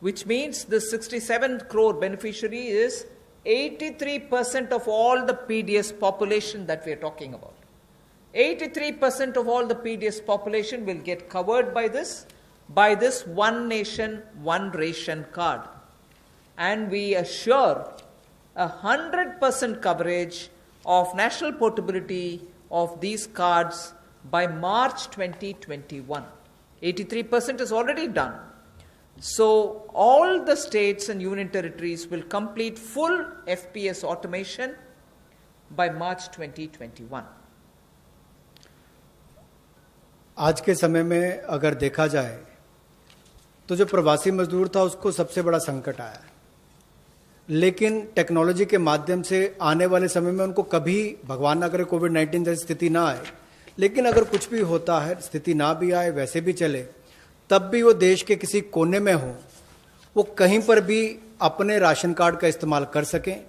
which means the 67 crore beneficiary is 83% of all the PDS population that we are talking about. 83% of all the PDS population will get covered by this one nation, one ration card. And we assure 100% coverage of national portability of these cards by March 2021. 83% is already done. So all the states and union territories will complete full FPS automation by March 2021. आज के समय में अगर देखा जाए तो जो प्रवासी मजदूर था उसको सबसे बड़ा संकट आया, लेकिन टेक्नोलॉजी के माध्यम से आने वाले समय में उनको कभी भगवान ना करे कोविड-19 जैसी स्थिति ना आए, लेकिन अगर कुछ भी होता है, स्थिति ना भी आए, वैसे भी चले, तब भी वो देश के किसी कोने में हो, वो कहीं पर भी अपने राशन कार्ड का इस्तेमाल कर सकें।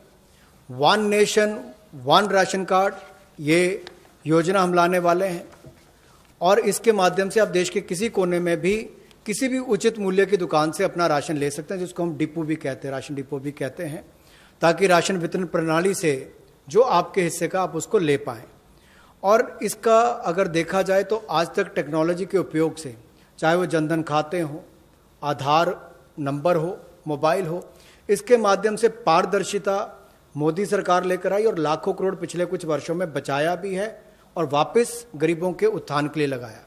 One nation one ration card, ये योजना हम लाने वाले हैं और इसके माध्यम से आप देश के किसी कोने में भी किसी भी उचित मूल्य की दुकान से अपना राशन ले सकते हैं, जिसको हम डिपो भी कहते हैं, राशन डिपो भी कहते हैं, ताकि राशन वितरण प्रणाली से जो आपके हिस्से का आप उसको ले पाएं। और इसका अगर देखा जाए तो आज तक टेक्नोलॉजी के उपयोग से, चाहे वो जनधन खाते हो, आधार नंबर हो, मोबाइल हो, इसके माध्यम से पारदर्शिता मोदी सरकार लेकर आई और लाखों करोड़ पिछले कुछ वर्षों में बचाया भी है और वापस गरीबों के उत्थान के लिए लगाया।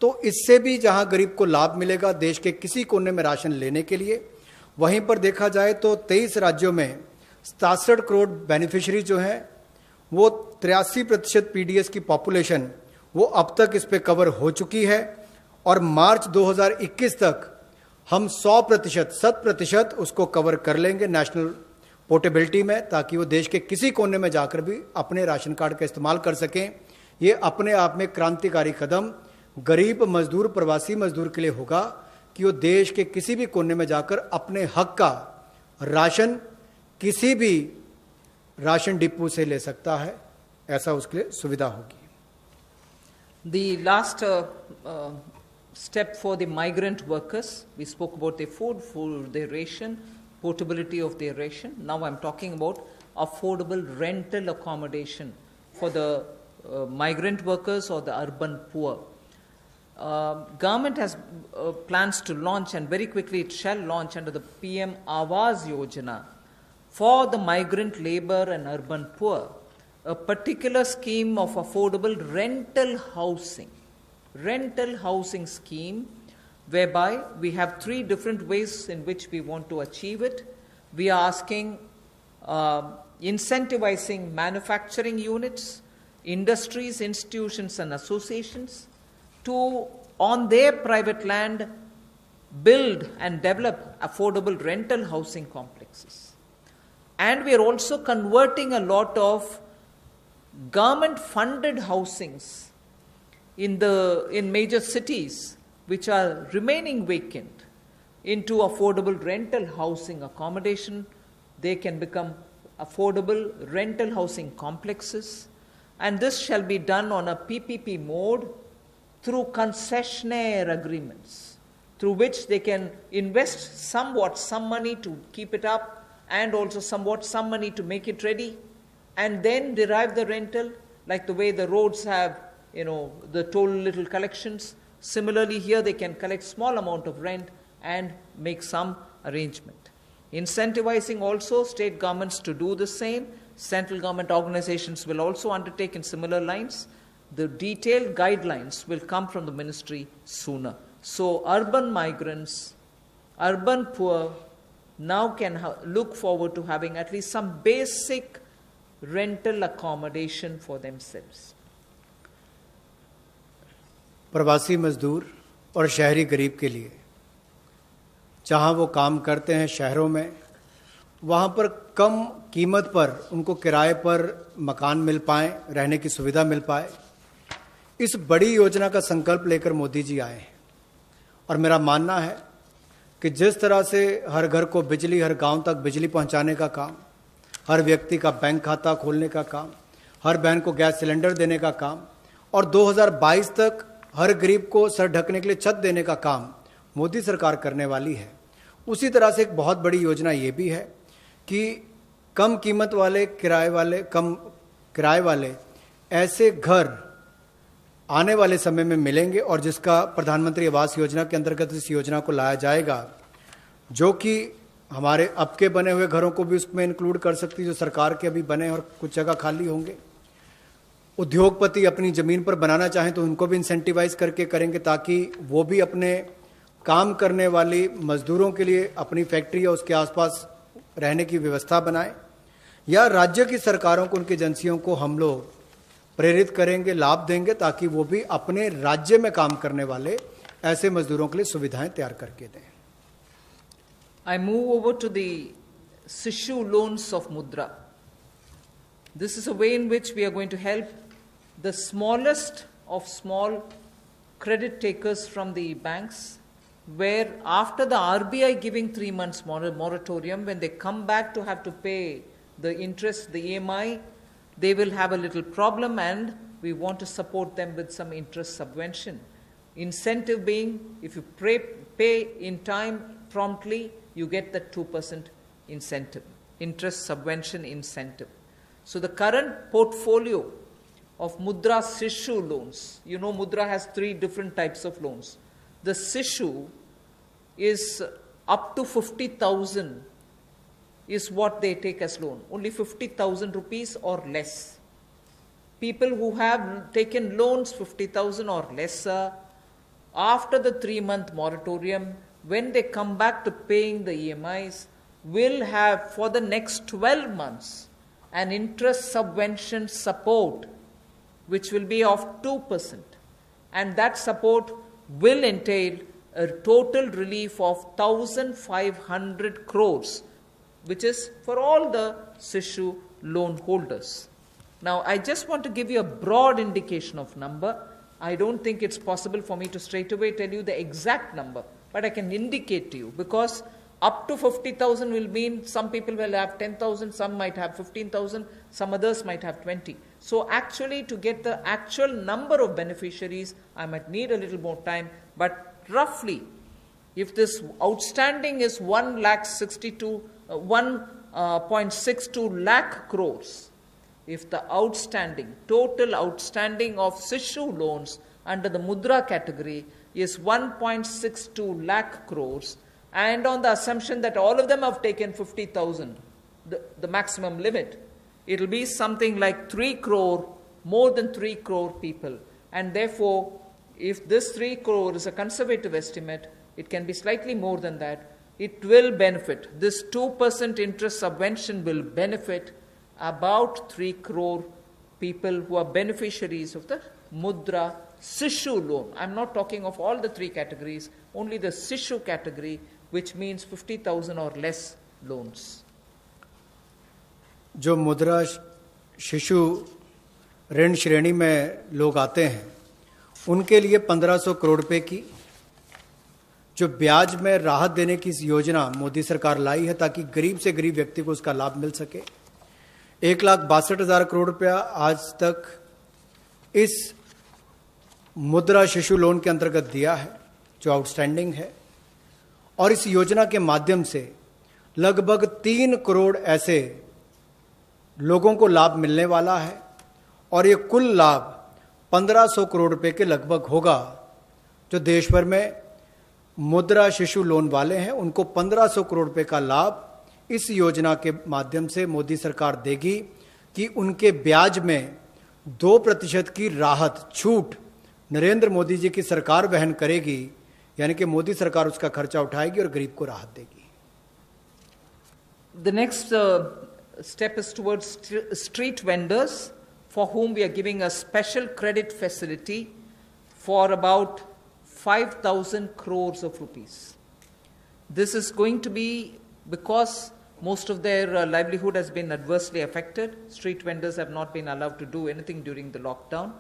तो इससे भी जहां गरीब को लाभ मिलेगा देश के किसी कोने में राशन लेने के लिए, वहीं पर देखा जाए तो 23 राज्यों में 67 करोड़ बेनिफिशियरी जो हैं, वो 83% पीडीएस की पॉपुलेशन वो अब तक इस पे कवर हो चुकी है और मार्च 2021 तक हम 100% उसको कवर कर लेंगे नेशनल पोर्टेबिलिटी में, ताकि वो देश के किसी कोने में जाकर भी अपने राशन कार्ड का इस्तेमाल कर सकें। ये अपने आप में क्रांतिकारी कदम गरीब मजदूर, प्रवासी मजदूर के लिए होगा कि वो देश के किसी भी कोने में जाकर अपने हक का राशन किसी भी राशन डिपो से ले सकता है, ऐसा उसके लिए सुविधा होगी। The last step for the migrant workers, we spoke about their food, their ration. portability of their ration. Now I'm talking about affordable rental accommodation for the migrant workers or the urban poor. Government has plans to launch, and very quickly it shall launch under the PM Awas Yojana for the migrant labor and urban poor, a particular scheme of affordable rental housing scheme, whereby we have three different ways in which we want to achieve it. We are asking incentivizing manufacturing units, industries, institutions and associations to, on their private land, build and develop affordable rental housing complexes. And we are also converting a lot of government-funded housings in major cities which are remaining vacant into affordable rental housing accommodation. They can become affordable rental housing complexes, and this shall be done on a PPP mode through concessionaire agreements, through which they can invest somewhat some money to keep it up and also somewhat some money to make it ready, and then derive the rental, like the way the roads have, the toll little collections. Similarly, here they can collect small amount of rent and make some arrangement. Incentivizing also state governments to do the same. Central government organizations will also undertake in similar lines. The detailed guidelines will come from the ministry sooner. So urban migrants, urban poor now can look forward to having at least some basic rental accommodation for themselves. प्रवासी मजदूर और शहरी गरीब के लिए जहां वो काम करते हैं शहरों में, वहां पर कम कीमत पर उनको किराए पर मकान मिल पाए, रहने की सुविधा मिल पाए, इस बड़ी योजना का संकल्प लेकर मोदी जी आए हैं। और मेरा मानना है कि जिस तरह से हर घर को बिजली, हर गांव तक बिजली पहुंचाने का काम, हर व्यक्ति का बैंक खाता खोलने का काम, हर बहन को गैस सिलेंडर देने का काम, और 2022 तक हर गरीब को सर ढकने के लिए छत देने का काम मोदी सरकार करने वाली है, उसी तरह से एक बहुत बड़ी योजना ये भी है कि कम कीमत वाले, कम किराए वाले ऐसे घर आने वाले समय में मिलेंगे, और जिसका प्रधानमंत्री आवास योजना के अंतर्गत इस योजना को लाया जाएगा, जो कि हमारे अब के बने हुए घरों को भी उसमें इंक्लूड कर सकती है, जो सरकार के अभी बने और कुछ जगह खाली होंगे। उद्योगपति अपनी ज़मीन पर बनाना चाहें तो उनको भी इंसेंटिवाइज करके करेंगे, ताकि वो भी अपने काम करने वाली मजदूरों के लिए अपनी फैक्ट्री या उसके आसपास रहने की व्यवस्था बनाएं, या राज्य की सरकारों को, उनकी एजेंसियों को हम लोग प्रेरित करेंगे, लाभ देंगे, ताकि वो भी अपने राज्य में काम करने वाले ऐसे मजदूरों के लिए सुविधाएं तैयार करके दें। I move over to the Sishu loans of Mudra. This is a way in which we are going to help the smallest of small credit takers from the banks, where after the RBI giving 3 months moratorium, when they come back to have to pay the interest, the EMI, they will have a little problem, and we want to support them with some interest subvention. Incentive being, if you pay in time promptly, you get the 2% incentive, interest subvention incentive. So the current portfolio of Mudra Sishu loans, Mudra has 3 different types of loans. The Sishu is up to 50,000 is what they take as loan, only 50,000 rupees or less. People who have taken loans 50,000 or lesser, after the 3-month moratorium, when they come back to paying the EMIs, will have for the next 12 months an interest subvention support which will be of 2%, and that support will entail a total relief of 1,500 crores, which is for all the Sishu loan holders. Now, I just want to give you a broad indication of number. I don't think it's possible for me to straight away tell you the exact number, but I can indicate to you, because up to 50,000 will mean some people will have 10,000, some might have 15,000, some others might have 20. So actually, to get the actual number of beneficiaries, I might need a little more time, but roughly, if this outstanding is 1,62,000 1.62 lakh crores if the total outstanding of Sishu loans under the Mudra category is 1.62 lakh crores, and on the assumption that all of them have taken 50,000, the maximum limit, it will be something like 3 crore, more than 3 crore people. And therefore, if this 3 crore is a conservative estimate, it can be slightly more than that. It will benefit. This 2% interest subvention will benefit about 3 crore people who are beneficiaries of the Mudra Sishu loan. I'm not talking of all the 3 categories, only the Sishu category, which means 50,000 or less loans. जो मुद्रा शिशु ऋण श्रेणी में लोग आते हैं, उनके लिए 1500 करोड़ रुपए की जो ब्याज में राहत देने की योजना मोदी सरकार लाई है, ताकि गरीब से गरीब व्यक्ति को उसका लाभ मिल सके। 1,62,000 करोड़ रुपया आज तक इस मुद्रा शिशु लोन के अंतर्गत दिया है, जो आउटस्टैंडिंग है, और इस योजना के माध्यम से लगभग 3 करोड़ ऐसे लोगों को लाभ मिलने वाला है, और ये कुल लाभ 1500 करोड़ रुपए के लगभग होगा। जो देश भर में मुद्रा शिशु लोन वाले हैं, उनको 1500 करोड़ रुपए का लाभ इस योजना के माध्यम से मोदी सरकार देगी, कि उनके ब्याज में 2% की राहत, छूट नरेंद्र मोदी जी की सरकार वहन करेगी, यानी कि मोदी सरकार उसका खर्चा उठाएगी और गरीब को राहत देगी। The next step is towards street vendors, for whom we are giving a special credit facility for about 5,000 crores of rupees. This is going to be because most of their livelihood has been adversely affected. Street vendors have not been allowed to do anything during the lockdown,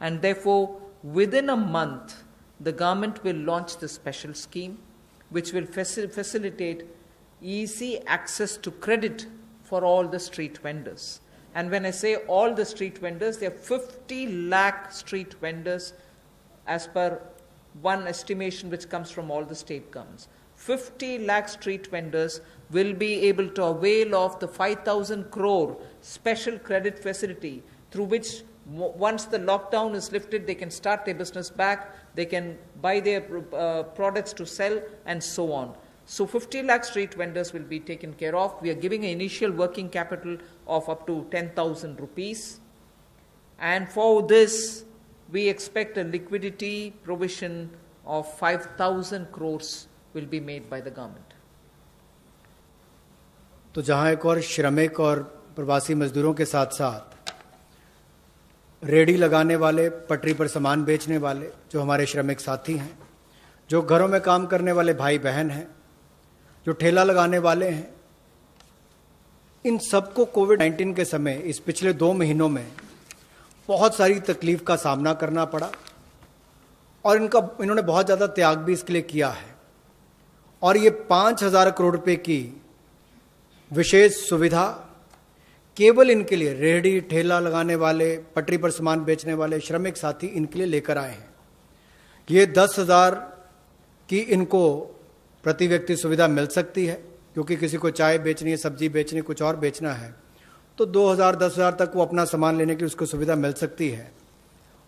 and therefore within a month the government will launch this special scheme, which will facilitate easy access to credit for all the street vendors. And when I say all the street vendors, there are 50 lakh street vendors as per one estimation which comes from all the state governments. 50 lakh street vendors will be able to avail of the 5,000 crore special credit facility, through which once the lockdown is lifted, they can start their business back, they can buy their products to sell, and so on. So 50 lakh street vendors will be taken care of. We are giving an initial working capital of up to 10,000 rupees. And for this, we expect a liquidity provision of 5,000 crores will be made by the government. तो जहां एक और श्रमिक और प्रवासी मजदूरों के साथ साथ रेडी लगाने वाले, पटरी पर सामान बेचने वाले जो हमारे श्रमिक साथी हैं, जो घरों में काम करने वाले भाई बहन हैं, जो ठेला लगाने वाले हैं, इन सबको कोविड-19 के समय इस पिछले 2 महीनों में बहुत सारी तकलीफ का सामना करना पड़ा, और इन्होंने बहुत ज़्यादा त्याग भी इसके लिए किया है। और ये 5,000 करोड़ रुपए की विशेष सुविधा केवल इनके लिए, रेहड़ी ठेला लगाने वाले, पटरी पर सामान बेचने वाले श्रमिक साथी, इनके लिए लेकर आए हैं। ये 10,000 की इनको प्रति व्यक्ति सुविधा मिल सकती है, क्योंकि किसी को चाय बेचनी है, सब्जी बेचनी, कुछ और बेचना है, तो 2,000 10,000 तक वो अपना सामान लेने की उसको सुविधा मिल सकती है।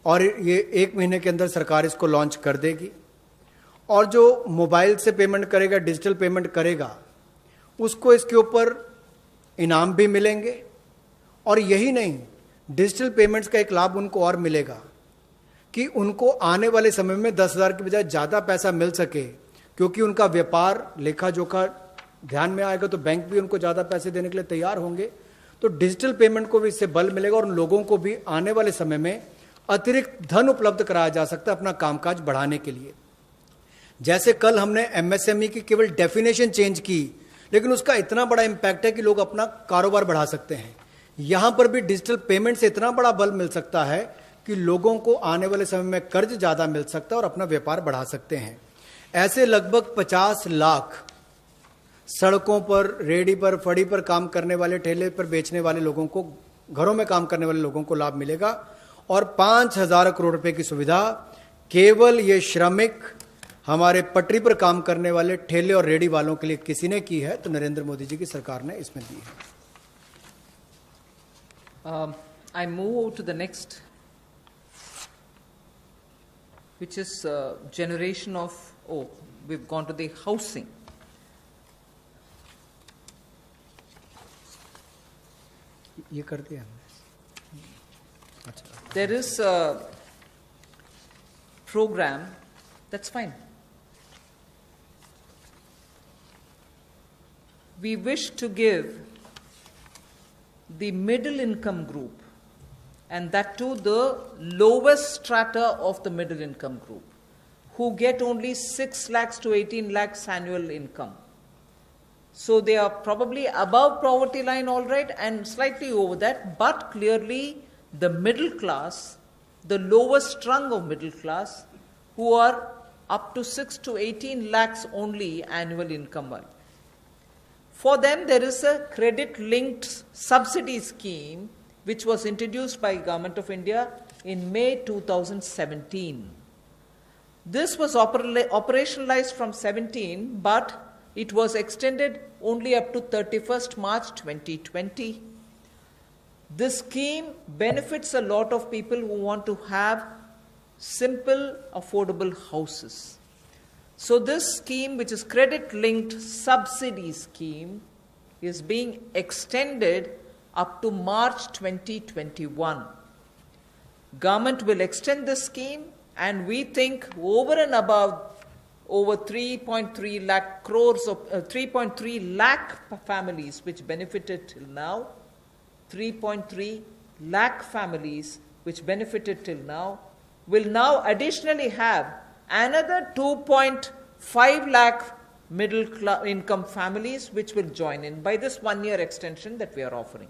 और ये 1 महीने के अंदर सरकार इसको लॉन्च कर देगी। और जो मोबाइल से पेमेंट करेगा, डिजिटल पेमेंट करेगा, उसको इसके ऊपर इनाम भी मिलेंगे। और यही नहीं, डिजिटल पेमेंट्स का एक लाभ उनको और मिलेगा कि उनको आने वाले समय में 10,000 की बजाय ज़्यादा पैसा मिल सके, क्योंकि उनका व्यापार लेखा जोखा ध्यान में आएगा, तो बैंक भी उनको ज़्यादा पैसे देने के लिए तैयार होंगे। तो डिजिटल पेमेंट को भी इससे बल मिलेगा, और उन लोगों को भी आने वाले समय में अतिरिक्त धन उपलब्ध कराया जा सकता है अपना कामकाज बढ़ाने के लिए। जैसे कल हमने एमएसएमई की केवल डेफिनेशन चेंज की, लेकिन उसका इतना बड़ा इंपैक्ट है कि लोग अपना कारोबार बढ़ा सकते हैं। यहां पर भी डिजिटल पेमेंट से इतना बड़ा बल मिल सकता है कि लोगों को आने वाले समय में कर्ज ज़्यादा मिल सकता है और अपना व्यापार बढ़ा सकते हैं। ऐसे लगभग 50 लाख सड़कों पर, रेडी पर, फड़ी पर काम करने वाले, ठेले पर बेचने वाले लोगों को, घरों में काम करने वाले लोगों को लाभ मिलेगा। और 5,000 करोड़ रुपए की सुविधा केवल ये श्रमिक हमारे पटरी पर काम करने वाले ठेले और रेडी वालों के लिए किसी ने की है तो नरेंद्र मोदी जी की सरकार ने इसमें दी है। I move to the next, which is generation of, we've gone to the housing. ये कर दिया हमने। अच्छा। There is a program, that's fine. We wish to give the middle income group, and that too the lowest strata of the middle income group, who get only 6 lakhs to 18 lakhs annual income. So they are probably above poverty line, all right, and slightly over that, but clearly the middle class, the lowest rung of middle class, who are up to 6 to 18 lakhs only annual income. For them, there is a credit-linked subsidy scheme which was introduced by Government of India in May 2017. This was operationalized from 17, but it was extended only up to 31st March 2020. This scheme benefits a lot of people who want to have simple, affordable houses. So this scheme, which is credit-linked subsidy scheme, is being extended up to March 2021. Government will extend this scheme, and we think over and above over 3.3 lakh crores of 3.3 lakh families which benefited till now, 3.3 lakh families which benefited till now, will now additionally have another 2.5 lakh middle income families which will join in by this 1 year extension that we are offering.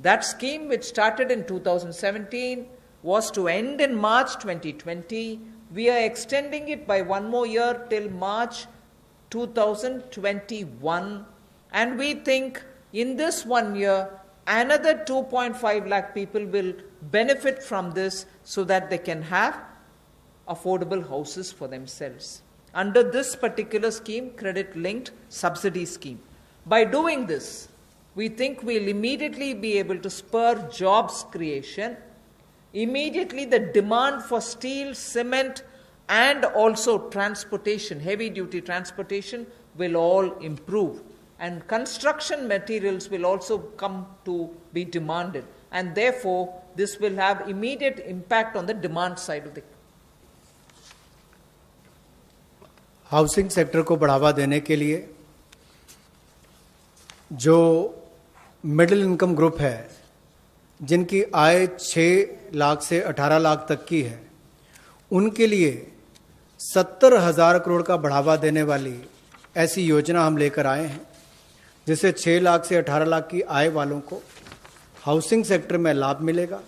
That scheme, which started in 2017, was to end in March 2020. We are extending it by 1 more year till March 2021. And we think in this 1 year, another 2.5 lakh people will benefit from this so that they can have affordable houses for themselves. Under this particular scheme, credit-linked subsidy scheme. By doing this, we think we'll immediately be able to spur jobs creation. Immediately the demand for steel, cement, and also transportation, heavy-duty transportation, will all improve. And construction materials will also come to be demanded. And therefore, this will have immediate impact on the demand side of the housing sector को बढ़ावा देने के लिए जो middle income group है, जिनकी आय 6 लाख से 18 लाख तक की है, उनके लिए 70,000 करोड़ का बढ़ावा देने वाली ऐसी योजना हम लेकर आए हैं, जिससे 6 लाख से 18 लाख की आय वालों को हाउसिंग सेक्टर में लाभ मिलेगा।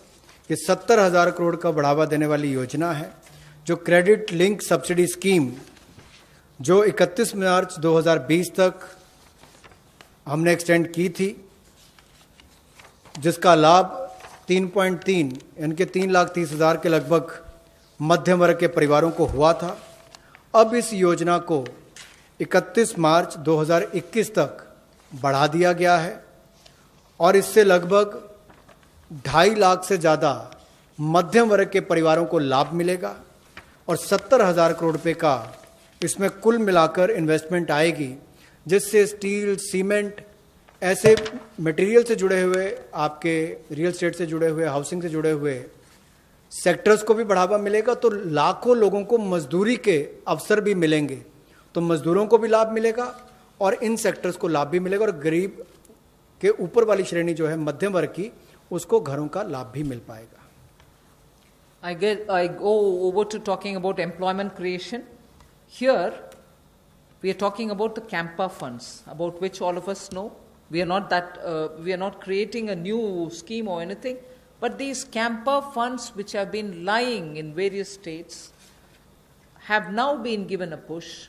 ये 70,000 करोड़ का बढ़ावा देने वाली योजना है, जो क्रेडिट लिंक सब्सिडी स्कीम जो 31 मार्च 2020 तक हमने एक्सटेंड की थी, जिसका लाभ 3.3 यानी कि 3,30,000 के लगभग मध्यम वर्ग के परिवारों को हुआ था। अब इस योजना को 31 मार्च 2021 तक बढ़ा दिया गया है और इससे लगभग 2.5 लाख से ज़्यादा मध्यम वर्ग के परिवारों को लाभ मिलेगा और 70,000 करोड़ रुपये का इसमें कुल मिलाकर इन्वेस्टमेंट आएगी, जिससे स्टील, सीमेंट, ऐसे मटेरियल से जुड़े हुए, आपके रियल एस्टेट से जुड़े हुए, हाउसिंग से जुड़े हुए सेक्टर्स को भी बढ़ावा मिलेगा। तो लाखों लोगों को मजदूरी के अवसर भी मिलेंगे, तो मजदूरों को भी लाभ मिलेगा और इन सेक्टर्स को लाभ भी मिलेगा और गरीब के ऊपर वाली श्रेणी जो है मध्यम वर्ग की, उसको घरों का लाभ भी मिल पाएगा। I go over to talking about employment creation. Here, we are talking about the Campa funds, about which all of us know. We are not creating a new scheme or anything, but these Campa funds, which have been lying in various states, have now been given a push.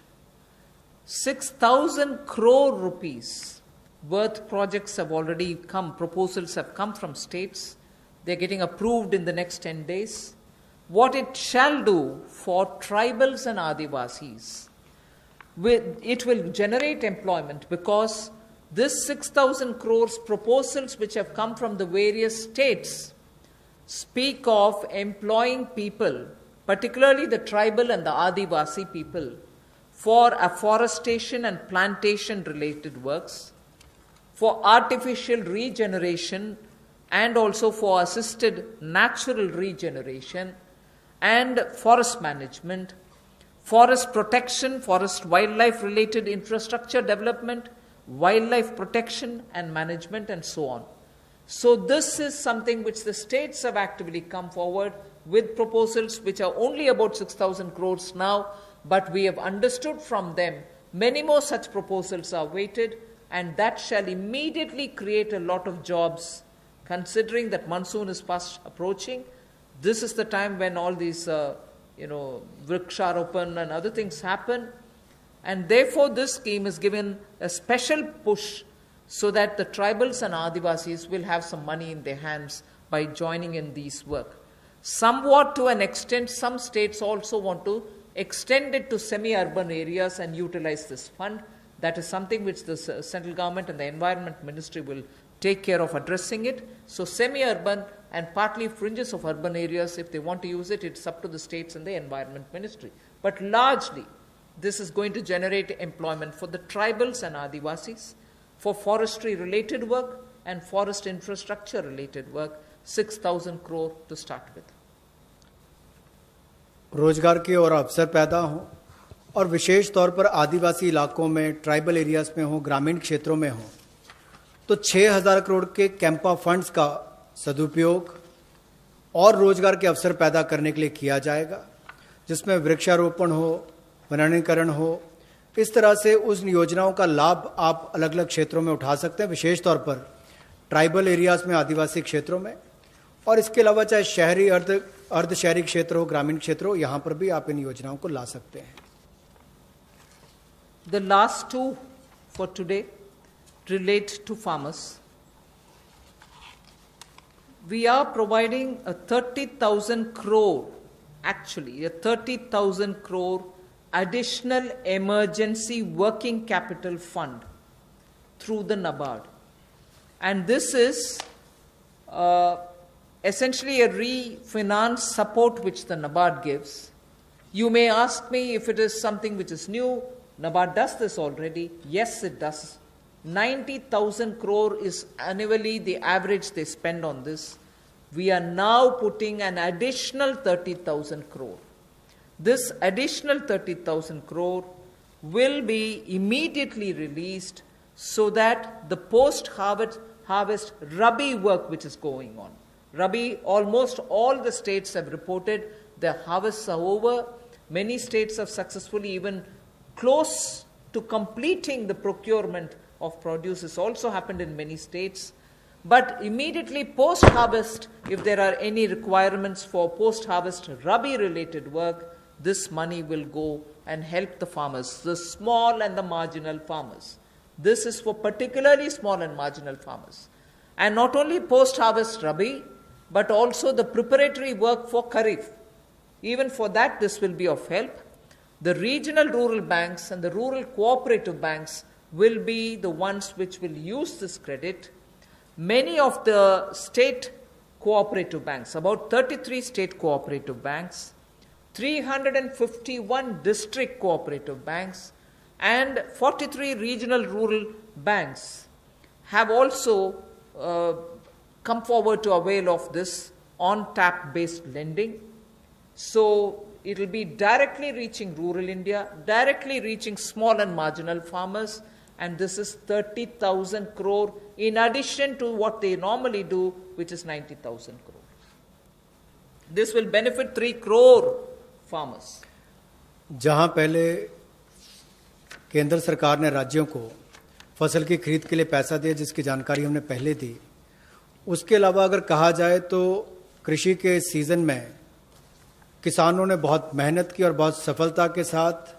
6,000 crore rupees worth projects have already come, proposals have come from states. They're getting approved in the next 10 days. what it shall do for tribals and Adivasis. It will generate employment because this 6,000 crores proposals which have come from the various states speak of employing people, particularly the tribal and the Adivasi people, for afforestation and plantation related works, for artificial regeneration and also for assisted natural regeneration and forest management, forest protection, forest wildlife related infrastructure development, wildlife protection and management, and so on. So this is something which the states have actively come forward with proposals which are only about 6,000 crores now, but we have understood from them many more such proposals are waited, and that shall immediately create a lot of jobs. Considering that monsoon is fast approaching, this is the time when all these vriksharopan and other things happen, and therefore this scheme is given a special push so that the tribals and Adivasis will have some money in their hands by joining in these work. Somewhat to an extent, some states also want to extend it to semi-urban areas and utilize this fund. That is something which the central government and the Environment Ministry will take care of addressing it. So semi-urban and partly fringes of urban areas, if they want to use it, it's up to the states and the Environment Ministry. But largely, this is going to generate employment for the tribals and Adivasis, for forestry-related work and forest infrastructure-related work, 6,000 crore to start with. रोजगार के और अवसर पैदा हों और विशेष तौर पर आदिवासी इलाकों में, ट्राइबल एरियाज में हो, ग्रामीण क्षेत्रों में हो, तो 6,000 करोड़ के कैंपा फंड्स का सदुपयोग और रोजगार के अवसर पैदा करने के लिए किया जाएगा, जिसमें वृक्षारोपण हो, वनीकरण हो। इस तरह से उस योजनाओं का लाभ आप अलग अलग क्षेत्रों में उठा सकते हैं, विशेष तौर पर ट्राइबल एरियाज में, आदिवासी क्षेत्रों में, और इसके अलावा चाहे शहरी अर्ध शहरी क्षेत्र हो, ग्रामीण क्षेत्र हो, यहां पर भी आप इन योजनाओं को ला सकते हैं। The last two for today relate to farmers. We are providing a 30,000 crore, actually a 30,000 crore additional emergency working capital fund through the NABARD. And this is essentially a refinance support which the NABARD gives. You may ask me if it is something which is new. NABARD does this already. Yes, it does. 90,000 crore is annually the average they spend on this. We are now putting an additional 30,000 crore. This additional 30,000 crore will be immediately released so that the post-harvest Rabi work which is going on. Rabi, almost all the states have reported their harvests are over. Many states have successfully even close to completing the procurement of produce. This also happened in many states. But immediately post-harvest, if there are any requirements for post-harvest Rabi-related work, this money will go and help the farmers, the small and the marginal farmers. This is for particularly small and marginal farmers. And not only post-harvest Rabi, but also the preparatory work for Kharif. Even for that, this will be of help. The regional rural banks and the rural cooperative banks will be the ones which will use this credit. Many of the state cooperative banks, about 33 state cooperative banks, 351 district cooperative banks, and 43 regional rural banks have also come forward to avail of this on-tap based lending. So it will be directly reaching rural India, directly reaching small and marginal farmers, and this is 30,000 crore in addition to what they normally do, which is 90,000 crore. This will benefit 3 crore farmers. जहां पहले केंद्र सरकार ने राज्यों को फसल की खरीद के लिए पैसा दिया, जिसकी जानकारी हमने पहले दी, उसके अलावा अगर कहा जाए तो कृषि के सीजन में किसानों ने बहुत मेहनत की और बहुत सफलता के साथ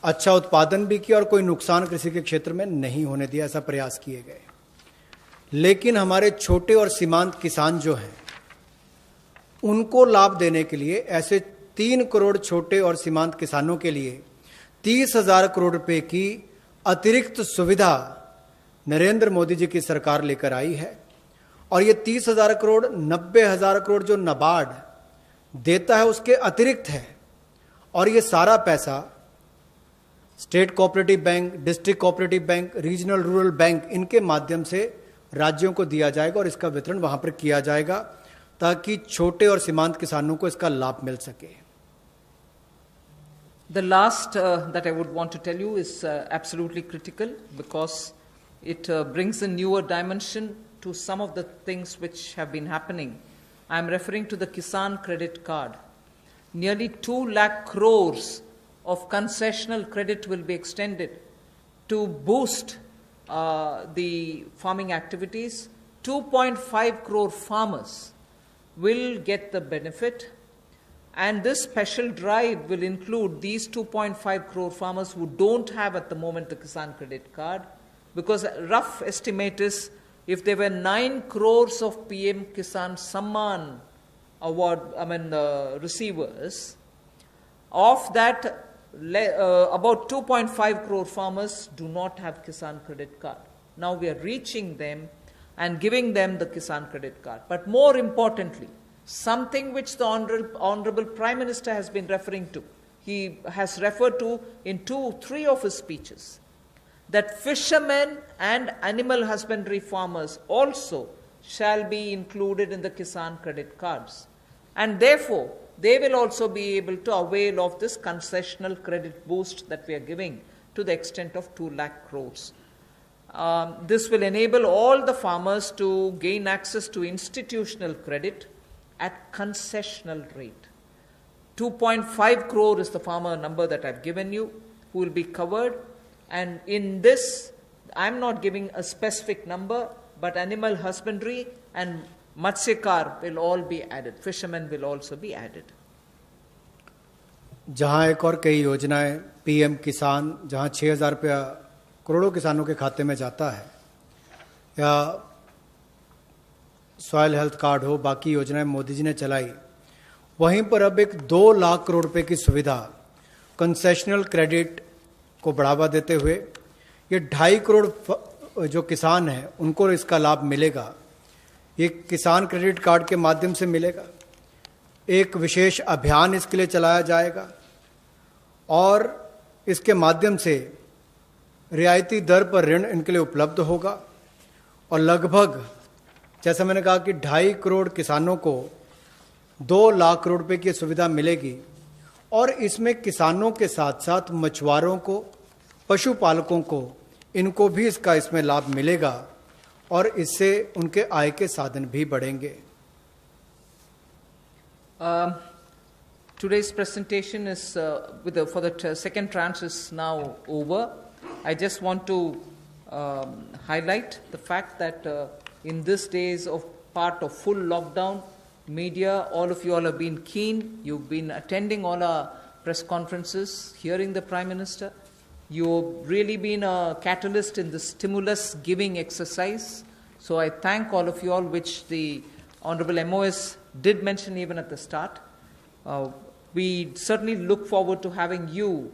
अच्छा उत्पादन भी किया और कोई नुकसान कृषि के क्षेत्र में नहीं होने दिया, ऐसा प्रयास किए गए। लेकिन हमारे छोटे और सीमांत किसान जो हैं, उनको लाभ देने के लिए ऐसे 3 करोड़ छोटे और सीमांत किसानों के लिए 30,000 करोड़ रुपए की अतिरिक्त सुविधा नरेंद्र मोदी जी की सरकार लेकर आई है। और ये 30,000 करोड़ 90,000 करोड़ जो नाबार्ड देता है उसके अतिरिक्त है। और ये सारा पैसा state cooperative bank, district cooperative bank, regional rural bank, इनके माध्यम से राज्यों को दिया जाएगा और इसका वितरण वहां पर किया जाएगा ताकि छोटे और सीमांत किसानों को इसका लाभ मिल सके। The last that I would want to tell you is absolutely critical because it brings a newer dimension to some of the things which have been happening. I am referring to the Kisan Credit Card. Nearly 2 lakh crores of concessional credit will be extended to boost the farming activities. 2.5 crore farmers will get the benefit. And this special drive will include these 2.5 crore farmers who don't have at the moment the Kisan Credit Card, because a rough estimate is if there were 9 crores of PM Kisan Samman award, receivers, of that about 2.5 crore farmers do not have Kisan Credit Card. Now we are reaching them and giving them the Kisan Credit Card. But more importantly, something which the Honorable Prime Minister has been referring to, he has referred to in 2-3 of his speeches, that fishermen and animal husbandry farmers also shall be included in the Kisan Credit Cards. And therefore, they will also be able to avail of this concessional credit boost that we are giving to the extent of 2 lakh crores. This will enable all the farmers to gain access to institutional credit at concessional rate. 2.5 crore is the farmer number that I've given you, who will be covered. And in this, I'm not giving a specific number, but animal husbandry and Matsyakar will all be added. Fishermen will also be added. जहां एक और कई योजनाएं PM किसान, जहां 6,000 रुपया करोड़ों किसानों के खाते में जाता है, या सॉयल हेल्थ कार्ड हो, बाकी योजनाएं मोदी जी ने चलाई, वहीं पर अब एक 2 लाख करोड़ रुपए की सुविधा कंसेशनल क्रेडिट को बढ़ावा देते हुए ये 2.5 करोड़ जो किसान हैं उनको इसका लाभ मिलेगा। ये किसान क्रेडिट कार्ड के माध्यम से मिलेगा। एक विशेष अभियान इसके लिए चलाया जाएगा और इसके माध्यम से रियायती दर पर ऋण इनके लिए उपलब्ध होगा। और लगभग, जैसा मैंने कहा कि 2.5 करोड़ किसानों को 2 लाख करोड़ रुपए की सुविधा मिलेगी। और इसमें किसानों के साथ साथ मछुआरों को, पशुपालकों को, इनको भी इसमें लाभ मिलेगा और इससे उनके आय के साधन भी बढ़ेंगे। Today's presentation is for the second tranche is now over. I just want to highlight the fact that in these days of part of full lockdown, media, all of you all have been keen. You've been attending all our press conferences, hearing the Prime Minister. You've really been a catalyst in the stimulus giving exercise. So I thank all of you all, which the Honorable MOS did mention even at the start. We certainly look forward to having you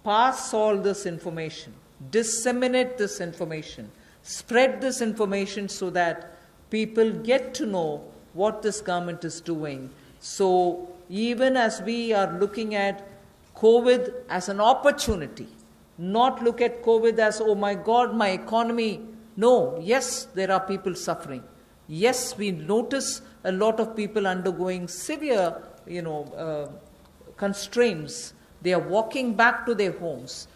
pass all this information, disseminate this information, spread this information so that people get to know what this government is doing. So even as we are looking at COVID as an opportunity, not look at COVID as, oh my God, my economy. No, yes, there are people suffering. Yes, we notice a lot of people undergoing severe, constraints. They are walking back to their homes.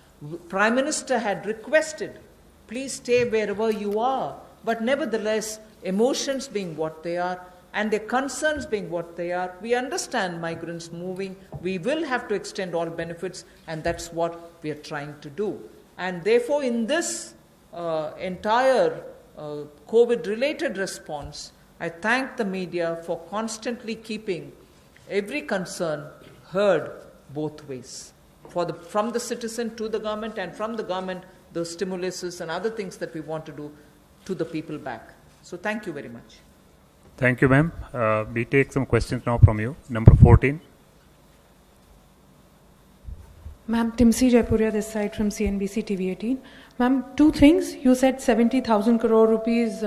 Prime Minister had requested, please stay wherever you are. But nevertheless, emotions being what they are, and their concerns being what they are, we understand migrants moving. We will have to extend all benefits, and that's what we are trying to do. And therefore, in this entire COVID-related response, I thank the media for constantly keeping every concern heard both ways, from the citizen to the government, and from the government, the stimuluses and other things that we want to do to the people back. So thank you very much. Thank you, ma'am. We take some questions now from you. Number 14. Ma'am, Timsi Jaipuria this side from CNBC TV18. Ma'am, two things. You said 70,000 crore rupees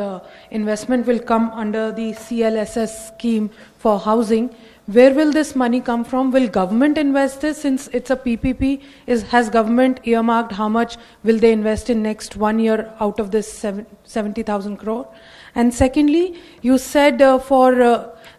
investment will come under the CLSS scheme for housing. Where will this money come from? Will government invest this since it's a PPP? Has government earmarked how much will they invest in next 1 year out of this 70,000 crore? And secondly, you said for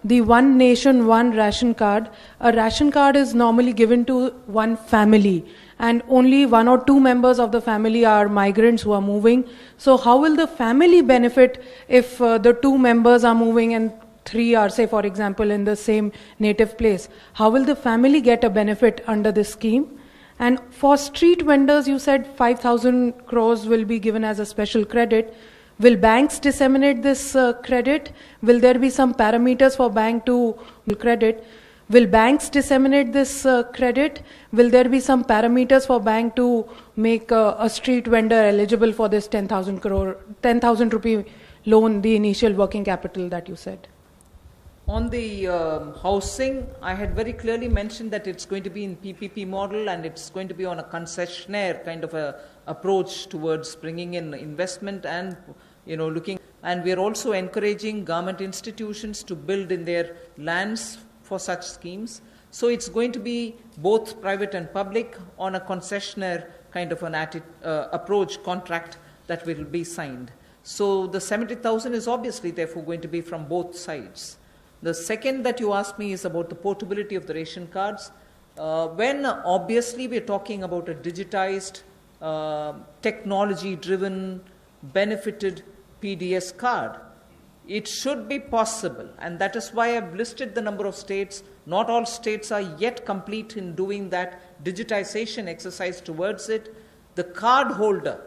the One Nation, One Ration Card, a ration card is normally given to one family and only 1 or 2 members of the family are migrants who are moving. So how will the family benefit if the 2 members are moving and 3 are, say for example, in the same native place? How will the family get a benefit under this scheme? And for street vendors, you said 5,000 crores will be given as a special credit. Will banks disseminate this credit? Will there be some parameters for bank to credit? Will banks disseminate this credit? Will there be some parameters for bank to make a street vendor eligible for this 10,000 rupee loan, the initial working capital that you said? On the housing, I had very clearly mentioned that it's going to be in PPP model and it's going to be on a concessionaire kind of a approach towards bringing in investment and looking. And we are also encouraging government institutions to build in their lands for such schemes. So it's going to be both private and public on a concessionaire kind of an approach contract that will be signed. So the 70,000 is obviously therefore going to be from both sides. The second that you asked me is about the portability of the ration cards. When obviously we're talking about a digitized, technology-driven, benefited PDS card, it should be possible. And that is why I've listed the number of states. Not all states are yet complete in doing that digitization exercise towards it. The card holder,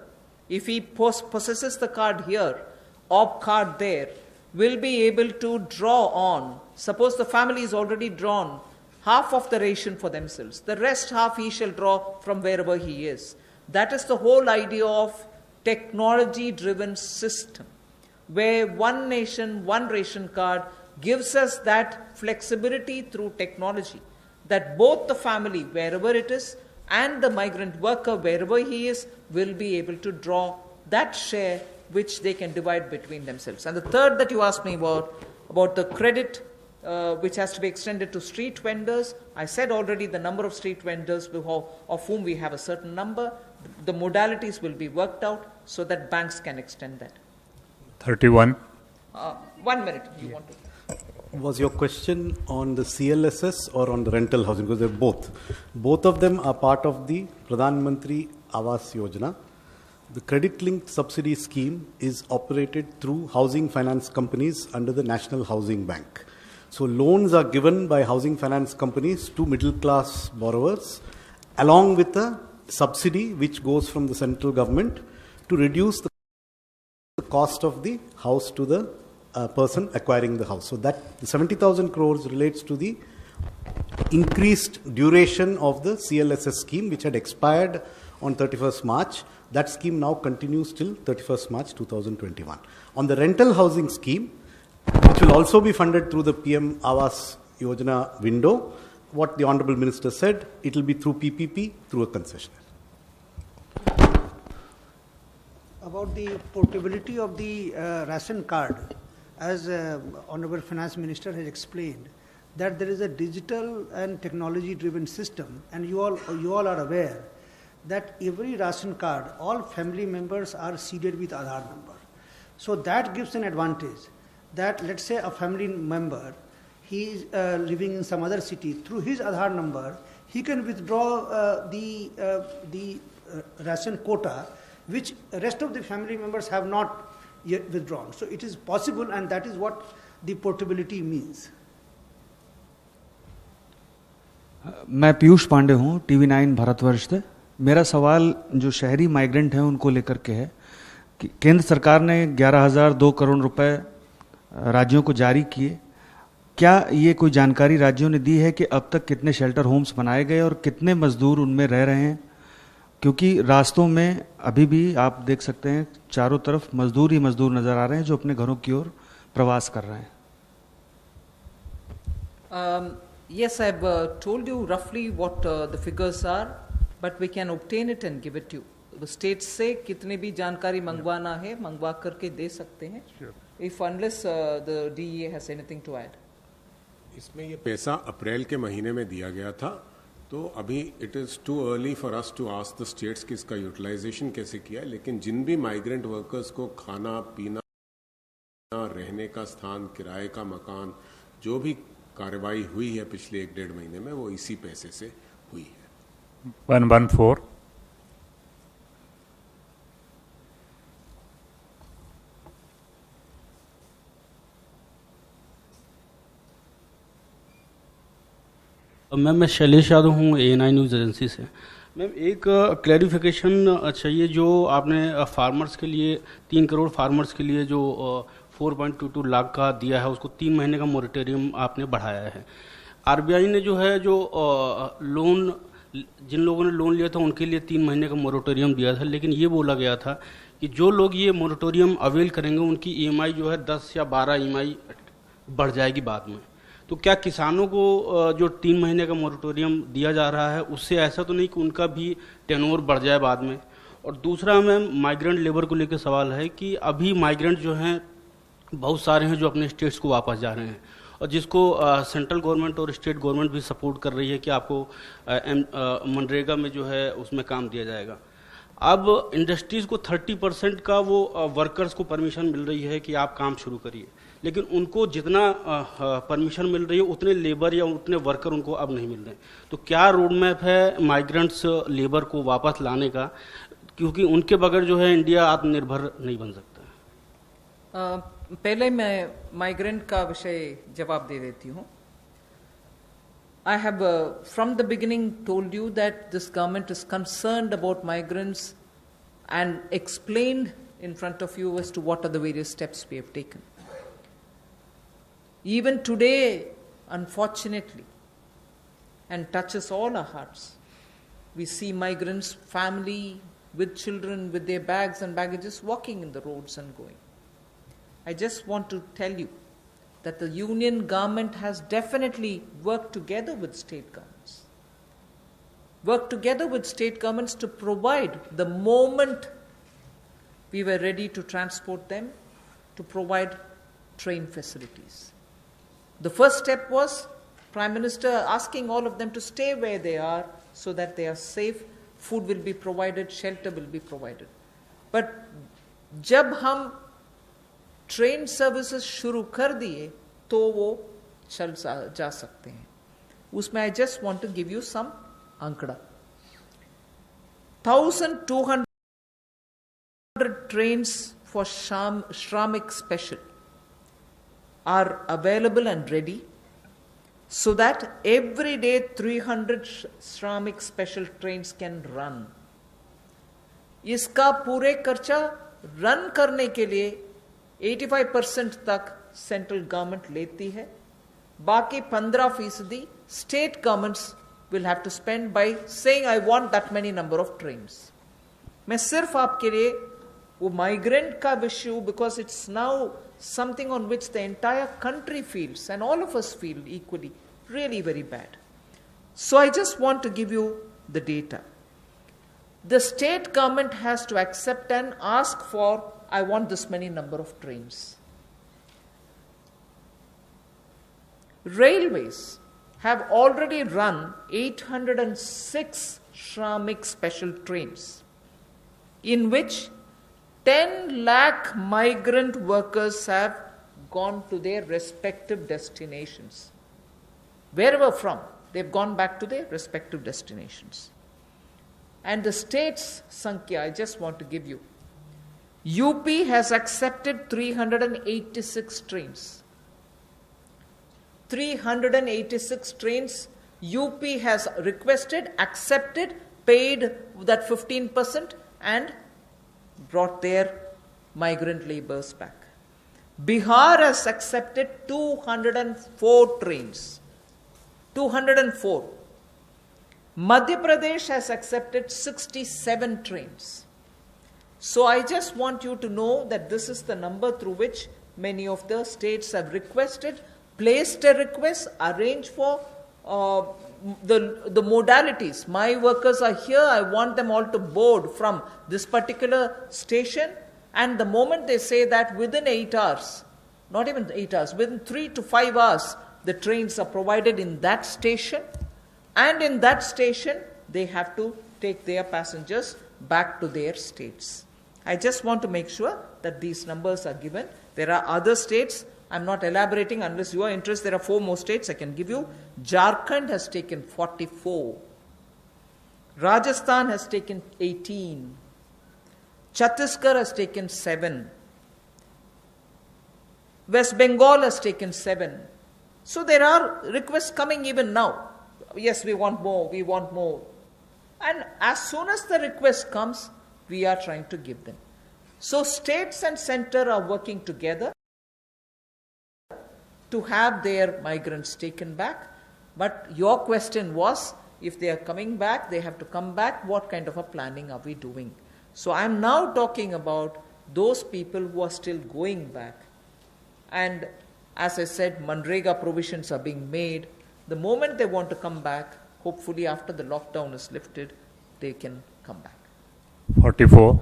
if he possesses the card here or card there, will be able to draw on. Suppose the family is already drawn half of the ration for themselves. The rest half he shall draw from wherever he is. That is the whole idea of technology-driven system, where One Nation, One Ration Card gives us that flexibility through technology, that both the family, wherever it is, and the migrant worker, wherever he is, will be able to draw that share which they can divide between themselves. And the third that you asked me about the credit which has to be extended to street vendors, I said already the number of street vendors of whom we have a certain number. The modalities will be worked out so that banks can extend that. 31. 1 minute. You want to? Was your question on the CLSS or on the rental housing? Because they're both. Both of them are part of the Pradhan Mantri Awas Yojana. The credit-linked subsidy scheme is operated through housing finance companies under the National Housing Bank. So loans are given by housing finance companies to middle-class borrowers, along with a subsidy which goes from the central government to reduce the cost of the house to the person acquiring the house. So that the 70,000 crores relates to the increased duration of the CLSS scheme, which had expired on 31st March. That scheme now continues till 31st March 2021. On the rental housing scheme, which will also be funded through the PM Awas Yojana window, what the Honorable Minister said, it will be through PPP, through a concessionaire. About the portability of the ration card, as Honorable Finance Minister has explained, that there is a digital and technology-driven system, and you all are aware that every ration card, all family members are seeded with Aadhaar number. So that gives an advantage that, let's say, a family member, he is living in some other city, through his Aadhaar number, he can withdraw the ration quota, which rest of the family members have not yet withdrawn. So it is possible, and that is what the portability means. मैं पीयूष पांडे हूँ, TV9 Bharatvarsh से। मेरा सवाल जो शहरी migrant हैं उनको लेकर के है कि केंद्र सरकार ने 11,002 करोड़ रुपए राज्यों को जारी किए। क्या ये कोई जानकारी राज्यों ने दी है कि अब तक कितने शेल्टर होम्स बनाए गए और कितने मजदूर उनमें रह रहे हैं? क्योंकि रास्तों में अभी भी आप देख सकते हैं चारों तरफ मजदूर ही मजदूर नजर आ रहे हैं जो अपने घरों की ओर प्रवास कर रहे हैं। Yes, I've told you roughly what the figures are, but we can obtain it and give it to you. The states से कितने भी जानकारी मंगवाना है मंगवा करके दे सकते हैं. If unless the DEA has anything to add. इसमें ये पैसा अप्रैल के महीने में दिया गया था, तो अभी it is too early for us to ask the states कि इसका यूटिलाइजेशन कैसे किया है. लेकिन जिन भी माइग्रेंट वर्कर्स को खाना पीना, रहने का स्थान, किराए का मकान, जो भी कार्रवाई हुई है पिछले 1-1.5 महीने में, वो इसी पैसे से हुई है. 114. मैम मैं शैलेश यादव हूँ ANI न्यूज़ एजेंसी से. मैम एक क्लैरिफिकेशन चाहिए. जो आपने फार्मर्स के लिए 3 करोड़ फार्मर्स के लिए जो 4.22 लाख का दिया है, उसको 3 महीने का मोरेटोरियम आपने बढ़ाया है. RBI ने जो है जो लोन, जिन लोगों ने लोन लिया था उनके लिए 3 महीने का मोरेटोरियम दिया था, लेकिन ये बोला गया था कि जो लोग ये मोरेटोरियम अवेल करेंगे उनकी EMI जो है 10 या 12 EMI बढ़ जाएगी बाद में. तो क्या किसानों को जो 3 महीने का मोरेटोरियम दिया जा रहा है उससे ऐसा तो नहीं कि उनका भी टेनोर बढ़ जाए बाद में? और दूसरा मैम माइग्रेंट लेबर को लेकर सवाल है कि अभी माइग्रेंट जो हैं बहुत सारे हैं जो अपने स्टेट्स को वापस जा रहे हैं, और जिसको सेंट्रल गवर्नमेंट और स्टेट गवर्नमेंट भी सपोर्ट कर रही है कि आपको मनरेगा में जो है उसमें काम दिया जाएगा. अब इंडस्ट्रीज़ को 30% का वो वर्कर्स को परमिशन मिल रही है कि आप काम शुरू करिए, लेकिन उनको जितना परमिशन मिल रही है उतने लेबर या उतने वर्कर उनको अब नहीं मिल रहे. तो क्या रोड मैप है माइग्रेंट्स लेबर को वापस लाने का, क्योंकि उनके बगैर जो है इंडिया आत्मनिर्भर नहीं बन सकता. पहले मैं माइग्रेंट का विषय जवाब दे देती हूँ. I have from the beginning told you that this government is concerned about migrants and explained in front of you as to what are the various steps we have taken. Even today, unfortunately, and touches all our hearts, we see migrants, family with children, with their bags and baggages walking in the roads and going. I just want to tell you that the union government has definitely worked together with state governments. Worked together with state governments to provide, the moment we were ready to transport them, to provide train facilities. The first step was Prime Minister asking all of them to stay where they are so that they are safe, food will be provided, shelter will be provided. But जब हम train services शुरू कर दिए तो वो चल जा सकते हैं. उसमें I just want to give you some आंकड़ा. 1200 trains for Shramik Special are available and ready, so that every day 300 Shramik Special trains can run. इसका पूरे खर्चा रन करने के लिए 85% तक सेंट्रल गवर्नमेंट लेती है, बाकी 15% state governments will have to spend by saying I want that many number of trains. मैं सिर्फ आपके लिए वो माइग्रेंट का विषय, because it's now something on which the entire country feels and all of us feel equally really very bad. So I just want to give you the data. The state government has to accept and ask for, I want this many number of trains. Railways have already run 806 Shramik special trains, in which 10 lakh migrant workers have gone to their respective destinations. Wherever from, they've gone back to their respective destinations. And the state's Sankhya, I just want to give you. UP has accepted 386 trains. 386 trains UP has requested, accepted, paid that 15% and brought their migrant laborers back. Bihar has accepted 204 trains. 204. Madhya Pradesh has accepted 67 trains. So I just want you to know that this is the number through which many of the states have requested placed a request, arrange for the modalities. My workers are here, I want them all to board from this particular station, and the moment they say that within 8 hours, not even 8 hours, within 3 to 5 hours, the trains are provided in that station, and in that station, they have to take their passengers back to their states. I just want to make sure that these numbers are given. There are other states, I'm not elaborating unless you are interested. There are 4 more states I can give you. Jharkhand has taken 44. Rajasthan has taken 18. Chhattisgarh has taken 7. West Bengal has taken 7. So there are requests coming even now. Yes, we want more, we want more. And as soon as the request comes, we are trying to give them. So states and center are working together to have their migrants taken back. But your question was, if they are coming back, they have to come back, what kind of a planning are we doing? So I am now talking about those people who are still going back. And as I said, Manrega provisions are being made. The moment they want to come back, hopefully after the lockdown is lifted, they can come back. 44.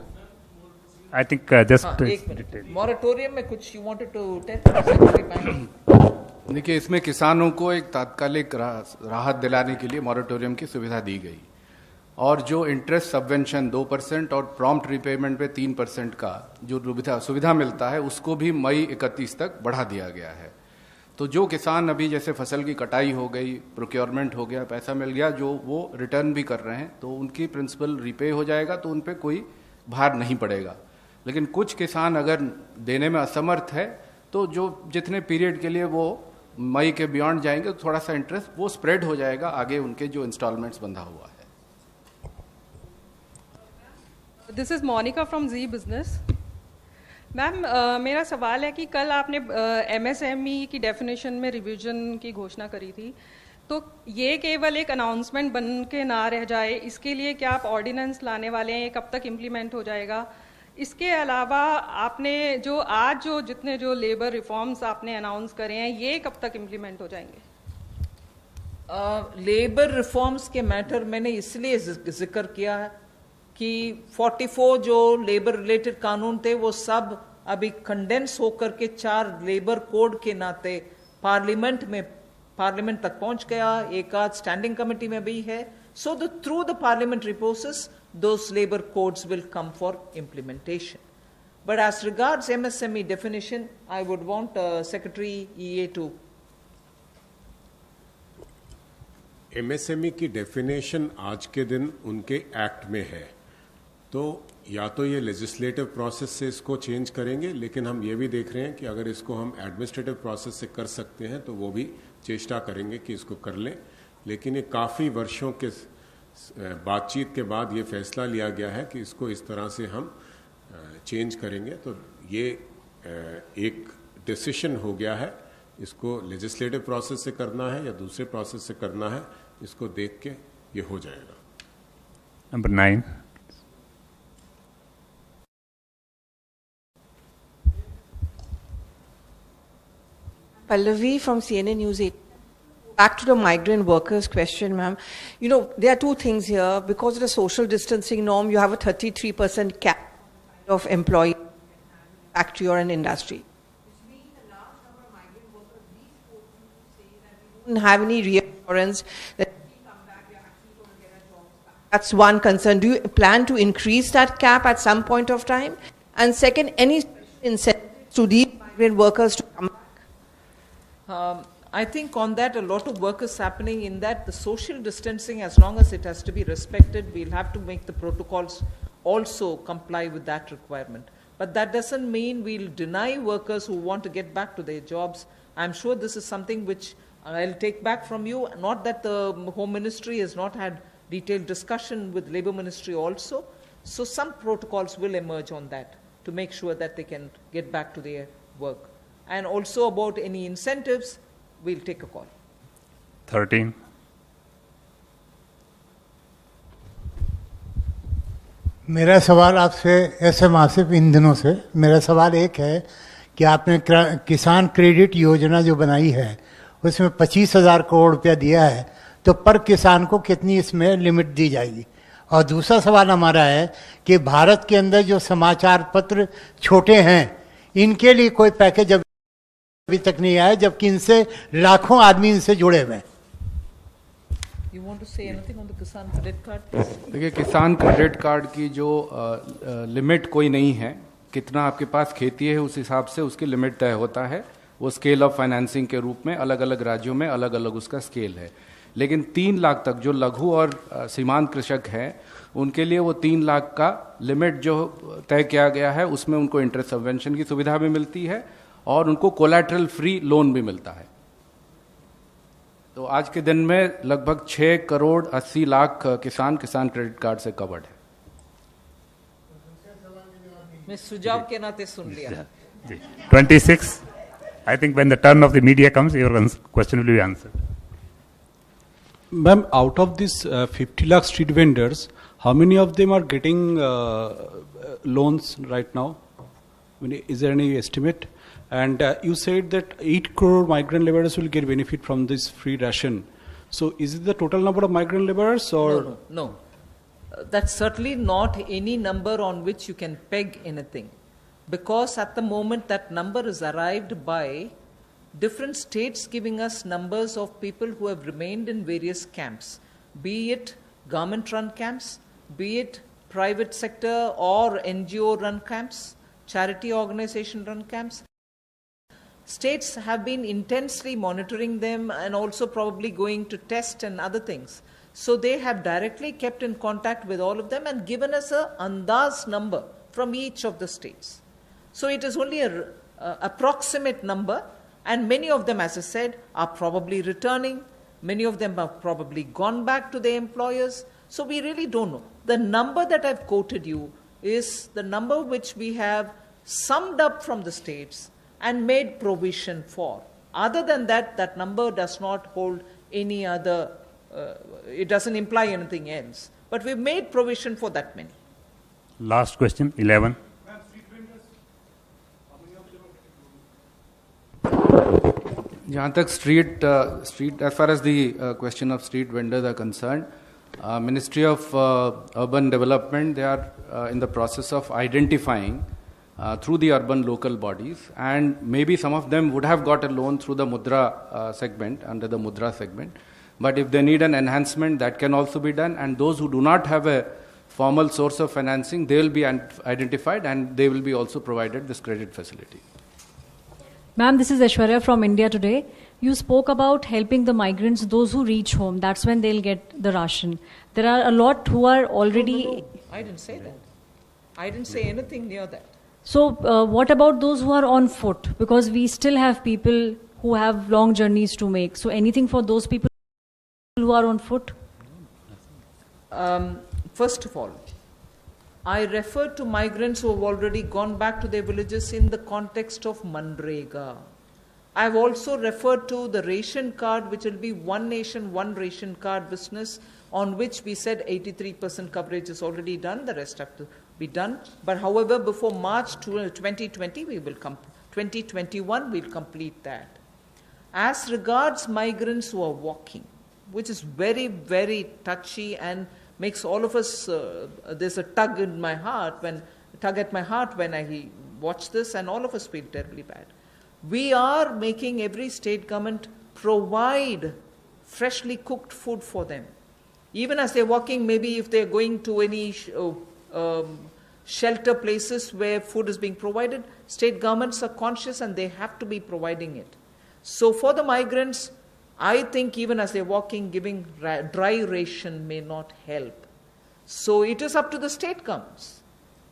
I think just detail. Moratorium में कुछ you wanted to tell? देखिए, इसमें किसानों को एक तात्कालिक राहत दिलाने के लिए मॉरेटोरियम की सुविधा दी गई, और जो इंटरेस्ट सबवेंशन 2% और प्रॉम्प्ट रिपेमेंट पे 3% का जो सुविधा मिलता है, उसको भी मई 31 तक बढ़ा दिया गया है। तो जो किसान अभी जैसे फसल की कटाई हो गई, प्रोक्योरमेंट हो गया, पैसा मिल गया, जो वो रिटर्न भी कर रहे हैं, तो उनकी प्रिंसिपल रिपे हो जाएगा, तो उन पर कोई भार नहीं पड़ेगा। लेकिन कुछ किसान अगर देने में असमर्थ है, तो जो जितने पीरियड के लिए वो मई के बियॉन्ड जाएंगे, तो थोड़ा सा इंटरेस्ट वो स्प्रेड हो जाएगा आगे उनके जो इंस्टॉलमेंट्स बंधा हुआ है। This is Monika from Zee Business. Ma'am, मेरा सवाल है कि कल आपने एमएसएमई की डेफिनेशन में रिवीजन की घोषणा करी थी, तो ये केवल एक अनाउंसमेंट बन के ना रह जाए, इसके लिए क्या आप ऑर्डिनेंस लाने वाले हैं? कब तक इम्प्लीमेंट हो जाएगा? इसके अलावा आपने जो जितने लेबर रिफॉर्म्स आपने अनाउंस करे हैं, ये कब तक इम्प्लीमेंट हो जाएंगे? लेबर रिफॉर्म्स के मैटर मैंने इसलिए जिक्र किया है कि 44 जो लेबर रिलेटेड कानून थे, वो सब अभी कंडेंस होकर के 4 लेबर कोड के नाते पार्लियामेंट तक पहुंच गया, एक आध स्टैंडिंग कमेटी में भी है। So through the parliamentary process those labor codes will come for implementation. But as regards MSME definition, I would want Secretary EA to. MSME की डेफिनेशन आज के दिन उनके एक्ट में है, तो या तो ये लेजिस्लेटिव प्रोसेस से इसको चेंज करेंगे, लेकिन हम ये भी देख रहे हैं कि अगर इसको हम एडमिनिस्ट्रेटिव प्रोसेस से कर सकते हैं तो वो भी चेष्टा करेंगे कि इसको कर लें। लेकिन ये काफ़ी वर्षों के बातचीत के बाद ये फैसला लिया गया है कि इसको इस तरह से हम चेंज करेंगे, तो ये एक डिसीजन हो गया है। इसको लेजिस्लेटिव प्रोसेस से करना है या दूसरे प्रोसेस से करना है, इसको देख के ये हो जाएगा। Number 9। Pallavi from CNN News 8. Back to the migrant workers question, ma'am. You know, there are two things here. Because of the social distancing norm, you have a 33% cap of employee factory or an industry. Which means the large number of migrant workers, these folks say that we don't have any reassurance that if we come back, we are actually going to get our jobs back. That's one concern. Do you plan to increase that cap at some point of time? And second, any incentives to these migrant workers to come back? I think on that, a lot of work is happening in that the social distancing, as long as it has to be respected, we'll have to make the protocols also comply with that requirement. But that doesn't mean we'll deny workers who want to get back to their jobs. I'm sure this is something which I'll take back from you. Not that the Home Ministry has not had detailed discussion with Labour Ministry also. So some protocols will emerge on that to make sure that they can get back to their work. And also about any incentives, we'll take a call. 13. मेरा सवाल आपसे ऐसे मासिक इन दिनों से मेरा सवाल एक है कि आपने किसान क्रेडिट योजना जो बनाई है उसमें 25,000 करोड़ रुपया दिया है, तो पर किसान को कितनी इसमें लिमिट दी जाएगी? और दूसरा सवाल हमारा है कि भारत के अंदर जो समाचार पत्र छोटे हैं इनके लिए कोई पैकेज अभी तक नहीं आया, जबकि इनसे लाखों आदमी इनसे जुड़े हुए हैं। You want to say anything on the किसान क्रेडिट कार्ड? देखिए, किसान क्रेडिट कार्ड की जो लिमिट कोई नहीं है, कितना आपके पास खेती है उस हिसाब से उसकी लिमिट तय होता है। वो स्केल ऑफ फाइनेंसिंग के रूप में अलग अलग राज्यों में अलग अलग उसका स्केल है। लेकिन 3 लाख तक जो लघु और सीमांत कृषक हैं उनके लिए वो 3 लाख का लिमिट जो तय किया गया है उसमें उनको इंटरेस्ट सबवेंशन की सुविधा भी मिलती है और उनको कोलैटरल फ्री लोन भी मिलता है। तो आज के दिन में लगभग 6 करोड़ 80 लाख किसान क्रेडिट कार्ड से कवर्ड है। मैं सुझाव के नाते सुन लिया। 26. I think when the turn of the media comes, your question will be answered. Ma'am, out of these 50 lakh street vendors, how many of them are getting loans right now? I mean, is there any estimate? And you said that 8 crore migrant laborers will get benefit from this free ration. So is it the total number of migrant laborers or? No. That's certainly not any number on which you can peg anything. Because at the moment that number is arrived by different states giving us numbers of people who have remained in various camps, be it government-run camps, be it private sector or NGO-run camps, charity organization-run camps. States have been intensely monitoring them and also probably going to test and other things. So they have directly kept in contact with all of them and given us a andaz number from each of the states. So it is only an approximate number, and many of them, as I said, are probably returning. Many of them have probably gone back to their employers. So we really don't know. The number that I've quoted you is the number which we have summed up from the states and made provision for. Other than that, that number does not hold any other, it doesn't imply anything else. But we've made provision for that many. Last question, 11. जहाँ तक street as far as the question of street vendors are concerned, Ministry of Urban Development, they are in the process of identifying through the urban local bodies, and maybe some of them would have got a loan through the Mudra segment, under the Mudra segment, but if they need an enhancement, that can also be done, and those who do not have a formal source of financing, they will be identified and they will be also provided this credit facility. Ma'am, this is Aishwarya from India Today. You spoke about helping the migrants, those who reach home. That's when they'll get the ration. There are a lot who are already... No. I didn't say that. I didn't say anything near that. So what about those who are on foot? Because we still have people who have long journeys to make. So anything for those people who are on foot? First of all, I referred to migrants who have already gone back to their villages in the context of Manrega. I have also referred to the ration card, which will be one nation, one ration card business, on which we said 83% coverage is already done, the rest have to be done. But however, before March 2020, 2021, we'll complete that. As regards migrants who are walking, which is very, very touchy and makes all of us, there's a tug at my heart when I watch this, and all of us feel terribly bad. We are making every state government provide freshly cooked food for them. Even as they're walking, maybe if they're going to any shelter places where food is being provided, state governments are conscious and they have to be providing it. So for the migrants, I think even as they're walking, giving dry ration may not help. So it is up to the state governments.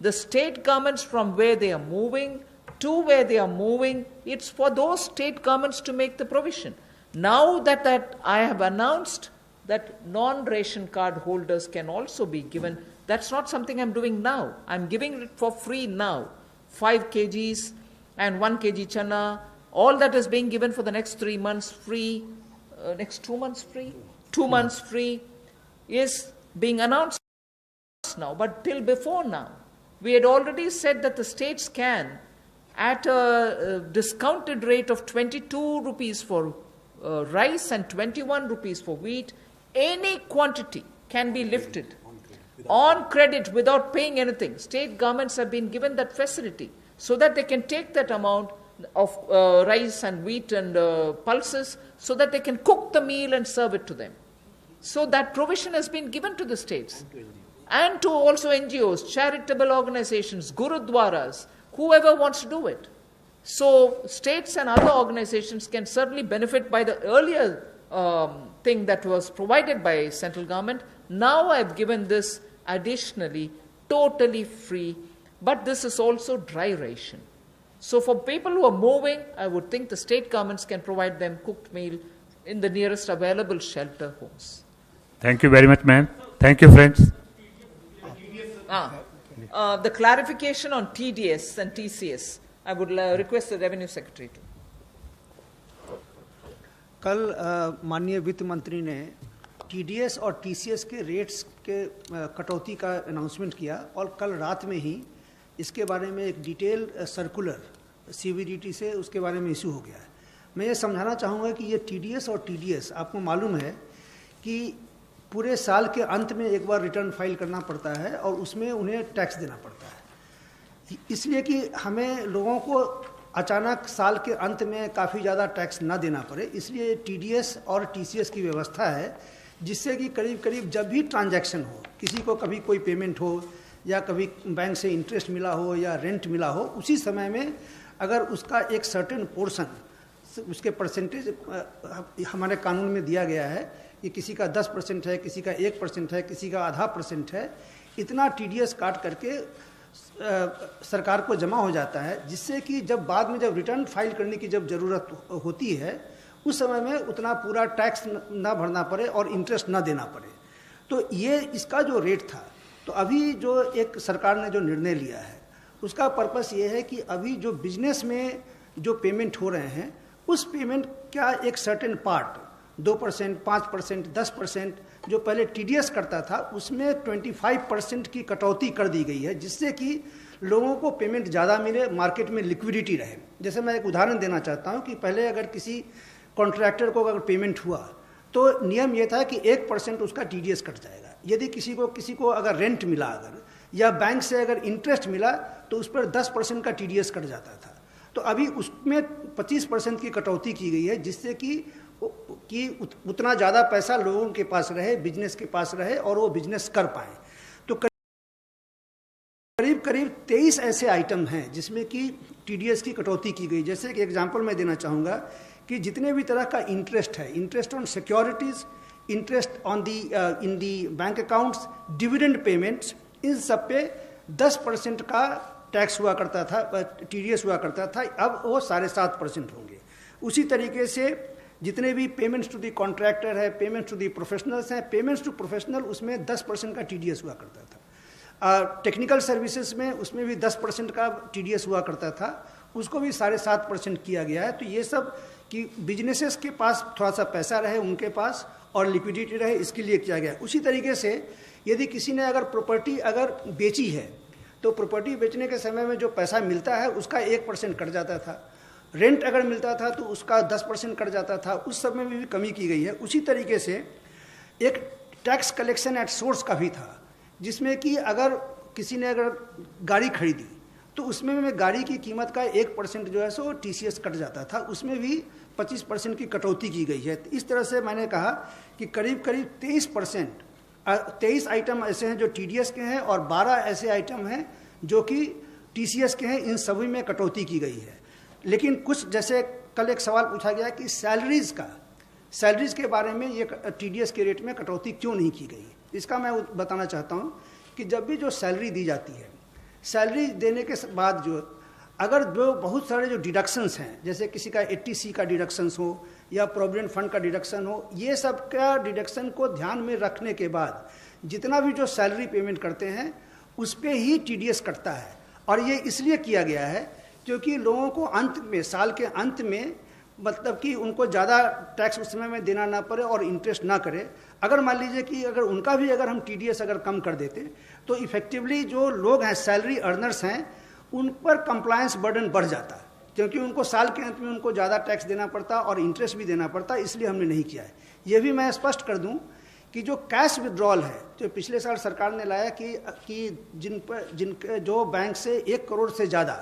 The state governments, from where they are moving to where they are moving, it's for those state governments to make the provision. Now that I have announced that non-ration card holders can also be given, that's not something I'm doing now. I'm giving it for free now. 5 kgs and 1 kg chana, all that is being given for the next 3 months free. Next 2 months free, 2 months free is being announced now. But till before now, we had already said that the states can at a discounted rate of 22 rupees for rice and 21 rupees for wheat, any quantity can be lifted on credit without paying anything. State governments have been given that facility so that they can take that amount of rice and wheat and pulses so that they can cook the meal and serve it to them. So that provision has been given to the states and to also NGOs, charitable organizations, gurudwaras, whoever wants to do it. So states and other organizations can certainly benefit by the earlier thing that was provided by central government. Now I've given this additionally, totally free, but this is also dry ration. So for people who are moving, I would think the state governments can provide them cooked meal in the nearest available shelter homes. Thank you very much, ma'am. Thank you, friends. The clarification on TDS and TCS, I would request the Revenue Secretary to. कल माननीय वित्त मंत्री ने TDS और TCS के rates के कटौती का अनाउंसमेंट किया और कल रात में ही इसके बारे में एक डिटेल सर्कुलर सीबीडीटी से उसके बारे में इशू हो गया है। मैं ये समझाना चाहूँगा कि ये टीडीएस और टीडीएस आपको मालूम है कि पूरे साल के अंत में एक बार रिटर्न फाइल करना पड़ता है और उसमें उन्हें टैक्स देना पड़ता है, इसलिए कि हमें लोगों को अचानक साल के अंत में काफ़ी ज़्यादा टैक्स ना देना पड़े, इसलिए टीडीएस और टीसीएस की व्यवस्था है जिससे कि करीब करीब जब भी ट्रांजैक्शन हो, किसी को कभी कोई पेमेंट हो या कभी बैंक से इंटरेस्ट मिला हो या रेंट मिला हो, उसी समय में अगर उसका एक सर्टेन पोर्शन उसके परसेंटेज हमारे कानून में दिया गया है कि किसी का 10% है, किसी का 1% है, किसी का आधा % है, इतना टीडीएस काट करके सरकार को जमा हो जाता है, जिससे कि जब बाद में जब रिटर्न फाइल करने की जब ज़रूरत होती है उस समय में उतना पूरा टैक्स ना भरना पड़े और इंटरेस्ट ना देना पड़े। तो ये इसका जो रेट था, तो अभी जो एक सरकार ने जो निर्णय लिया है उसका पर्पस ये है कि अभी जो बिजनेस में जो पेमेंट हो रहे हैं उस पेमेंट का एक सर्टेन पार्ट 2%, 5%, 10% जो पहले टीडीएस करता था उसमें 25% की कटौती कर दी गई है, जिससे कि लोगों को पेमेंट ज़्यादा मिले, मार्केट में लिक्विडिटी रहे। जैसे मैं एक उदाहरण देना चाहता हूं कि पहले अगर किसी कॉन्ट्रैक्टर को अगर पेमेंट हुआ तो नियम ये था कि 1% उसका टीडीएस कट जाएगा। यदि किसी को अगर रेंट मिला अगर या बैंक से अगर इंटरेस्ट मिला तो उस पर 10% का टीडीएस कट जाता था। तो अभी उसमें 25% की कटौती की गई है, जिससे कि उतना ज़्यादा पैसा लोगों के पास रहे, बिजनेस के पास रहे और वो बिजनेस कर पाए। तो करीब 23 ऐसे आइटम हैं जिसमें कि टीडीएस की कटौती की गई। जैसे कि एग्जांपल मैं देना चाहूँगा कि जितने भी तरह का इंटरेस्ट है, interest on securities, interest on the in the bank accounts, dividend payments, इन सब पे 10% का टैक्स हुआ करता था, टीडीएस हुआ करता था, अब वो 7.5% होंगे। उसी तरीके से जितने भी पेमेंट्स टू दी कॉन्ट्रैक्टर है, पेमेंट्स टू दी प्रोफेशनल्स हैं, पेमेंट्स टू प्रोफेशनल उसमें 10% का टीडीएस हुआ करता था। टेक्निकल सर्विसेज में उसमें भी 10% का टीडीएस हुआ करता था, उसको भी 7.5% किया गया है। तो ये सब कि बिजनेसेस के पास थोड़ा सा पैसा रहे उनके पास और लिक्विडिटी रहे, इसके लिए किया गया। उसी तरीके से यदि किसी ने अगर प्रॉपर्टी अगर बेची है तो प्रॉपर्टी बेचने के समय में जो पैसा मिलता है उसका 1% कट जाता था, रेंट अगर मिलता था तो उसका 10% कट जाता था, उस सब में भी कमी की गई है। उसी तरीके से एक टैक्स कलेक्शन एट सोर्स का भी था, जिसमें कि अगर किसी ने अगर गाड़ी खरीदी तो उसमें में गाड़ी की कीमत का 1% जो है सो टीसीएस कट जाता था, उसमें भी 25% की कटौती की गई है। इस तरह से मैंने कहा कि करीब 23 आइटम ऐसे हैं जो टीडीएस के हैं और 12 ऐसे आइटम हैं जो कि टीसीएस के हैं, इन सभी में कटौती की गई है। लेकिन कुछ, जैसे कल एक सवाल पूछा गया कि सैलरीज के बारे में ये टीडीएस के रेट में कटौती क्यों नहीं की गई, इसका मैं बताना चाहता हूँ कि जब भी जो सैलरी दी जाती है, सैलरी देने के बाद जो अगर जो बहुत सारे जो डिडक्शंस हैं, जैसे किसी का 80C का डिडक्शंस हो या प्रोविडेंट फंड का डिडक्शन हो, ये सब का डिडक्शन को ध्यान में रखने के बाद जितना भी जो सैलरी पेमेंट करते हैं उस पर ही टीडीएस कटता है। और ये इसलिए किया गया है क्योंकि लोगों को अंत में, साल के अंत में, मतलब कि उनको ज़्यादा टैक्स उस समय में देना ना पड़े और इंटरेस्ट ना करे। अगर मान लीजिए कि अगर उनका भी अगर हम टीडीएस अगर कम कर देते तो इफेक्टिवली जो लोग हैं, सैलरी अर्नर्स हैं, उन पर कंप्लायंस बर्डन बढ़ जाता, क्योंकि उनको साल के अंत में उनको ज़्यादा टैक्स देना पड़ता और इंटरेस्ट भी देना पड़ता, इसलिए हमने नहीं किया है। ये भी मैं स्पष्ट कर दूं कि जो कैश विड्रॉल है, जो पिछले साल सरकार ने लाया कि जिन जो बैंक से 1 करोड़ से ज़्यादा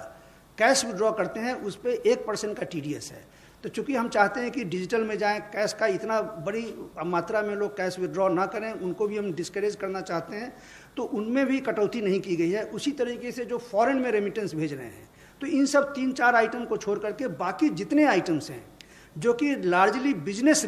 कैश विड्रॉ करते हैं उस पर 1% का TDS है। तो चूंकि हम चाहते हैं कि डिजिटल में जाएं, कैश का इतना बड़ी मात्रा में लोग कैश विड्रॉ ना करें, उनको भी हम डिस्करेज करना चाहते हैं, तो उनमें भी कटौती नहीं की गई है। उसी तरीके से जो फॉरेन में रेमिटेंस भेज रहे हैं, तो इन सब 3-4 आइटम को छोड़ करके बाकी जितने आइटम्स हैं जो कि लार्जली बिजनेस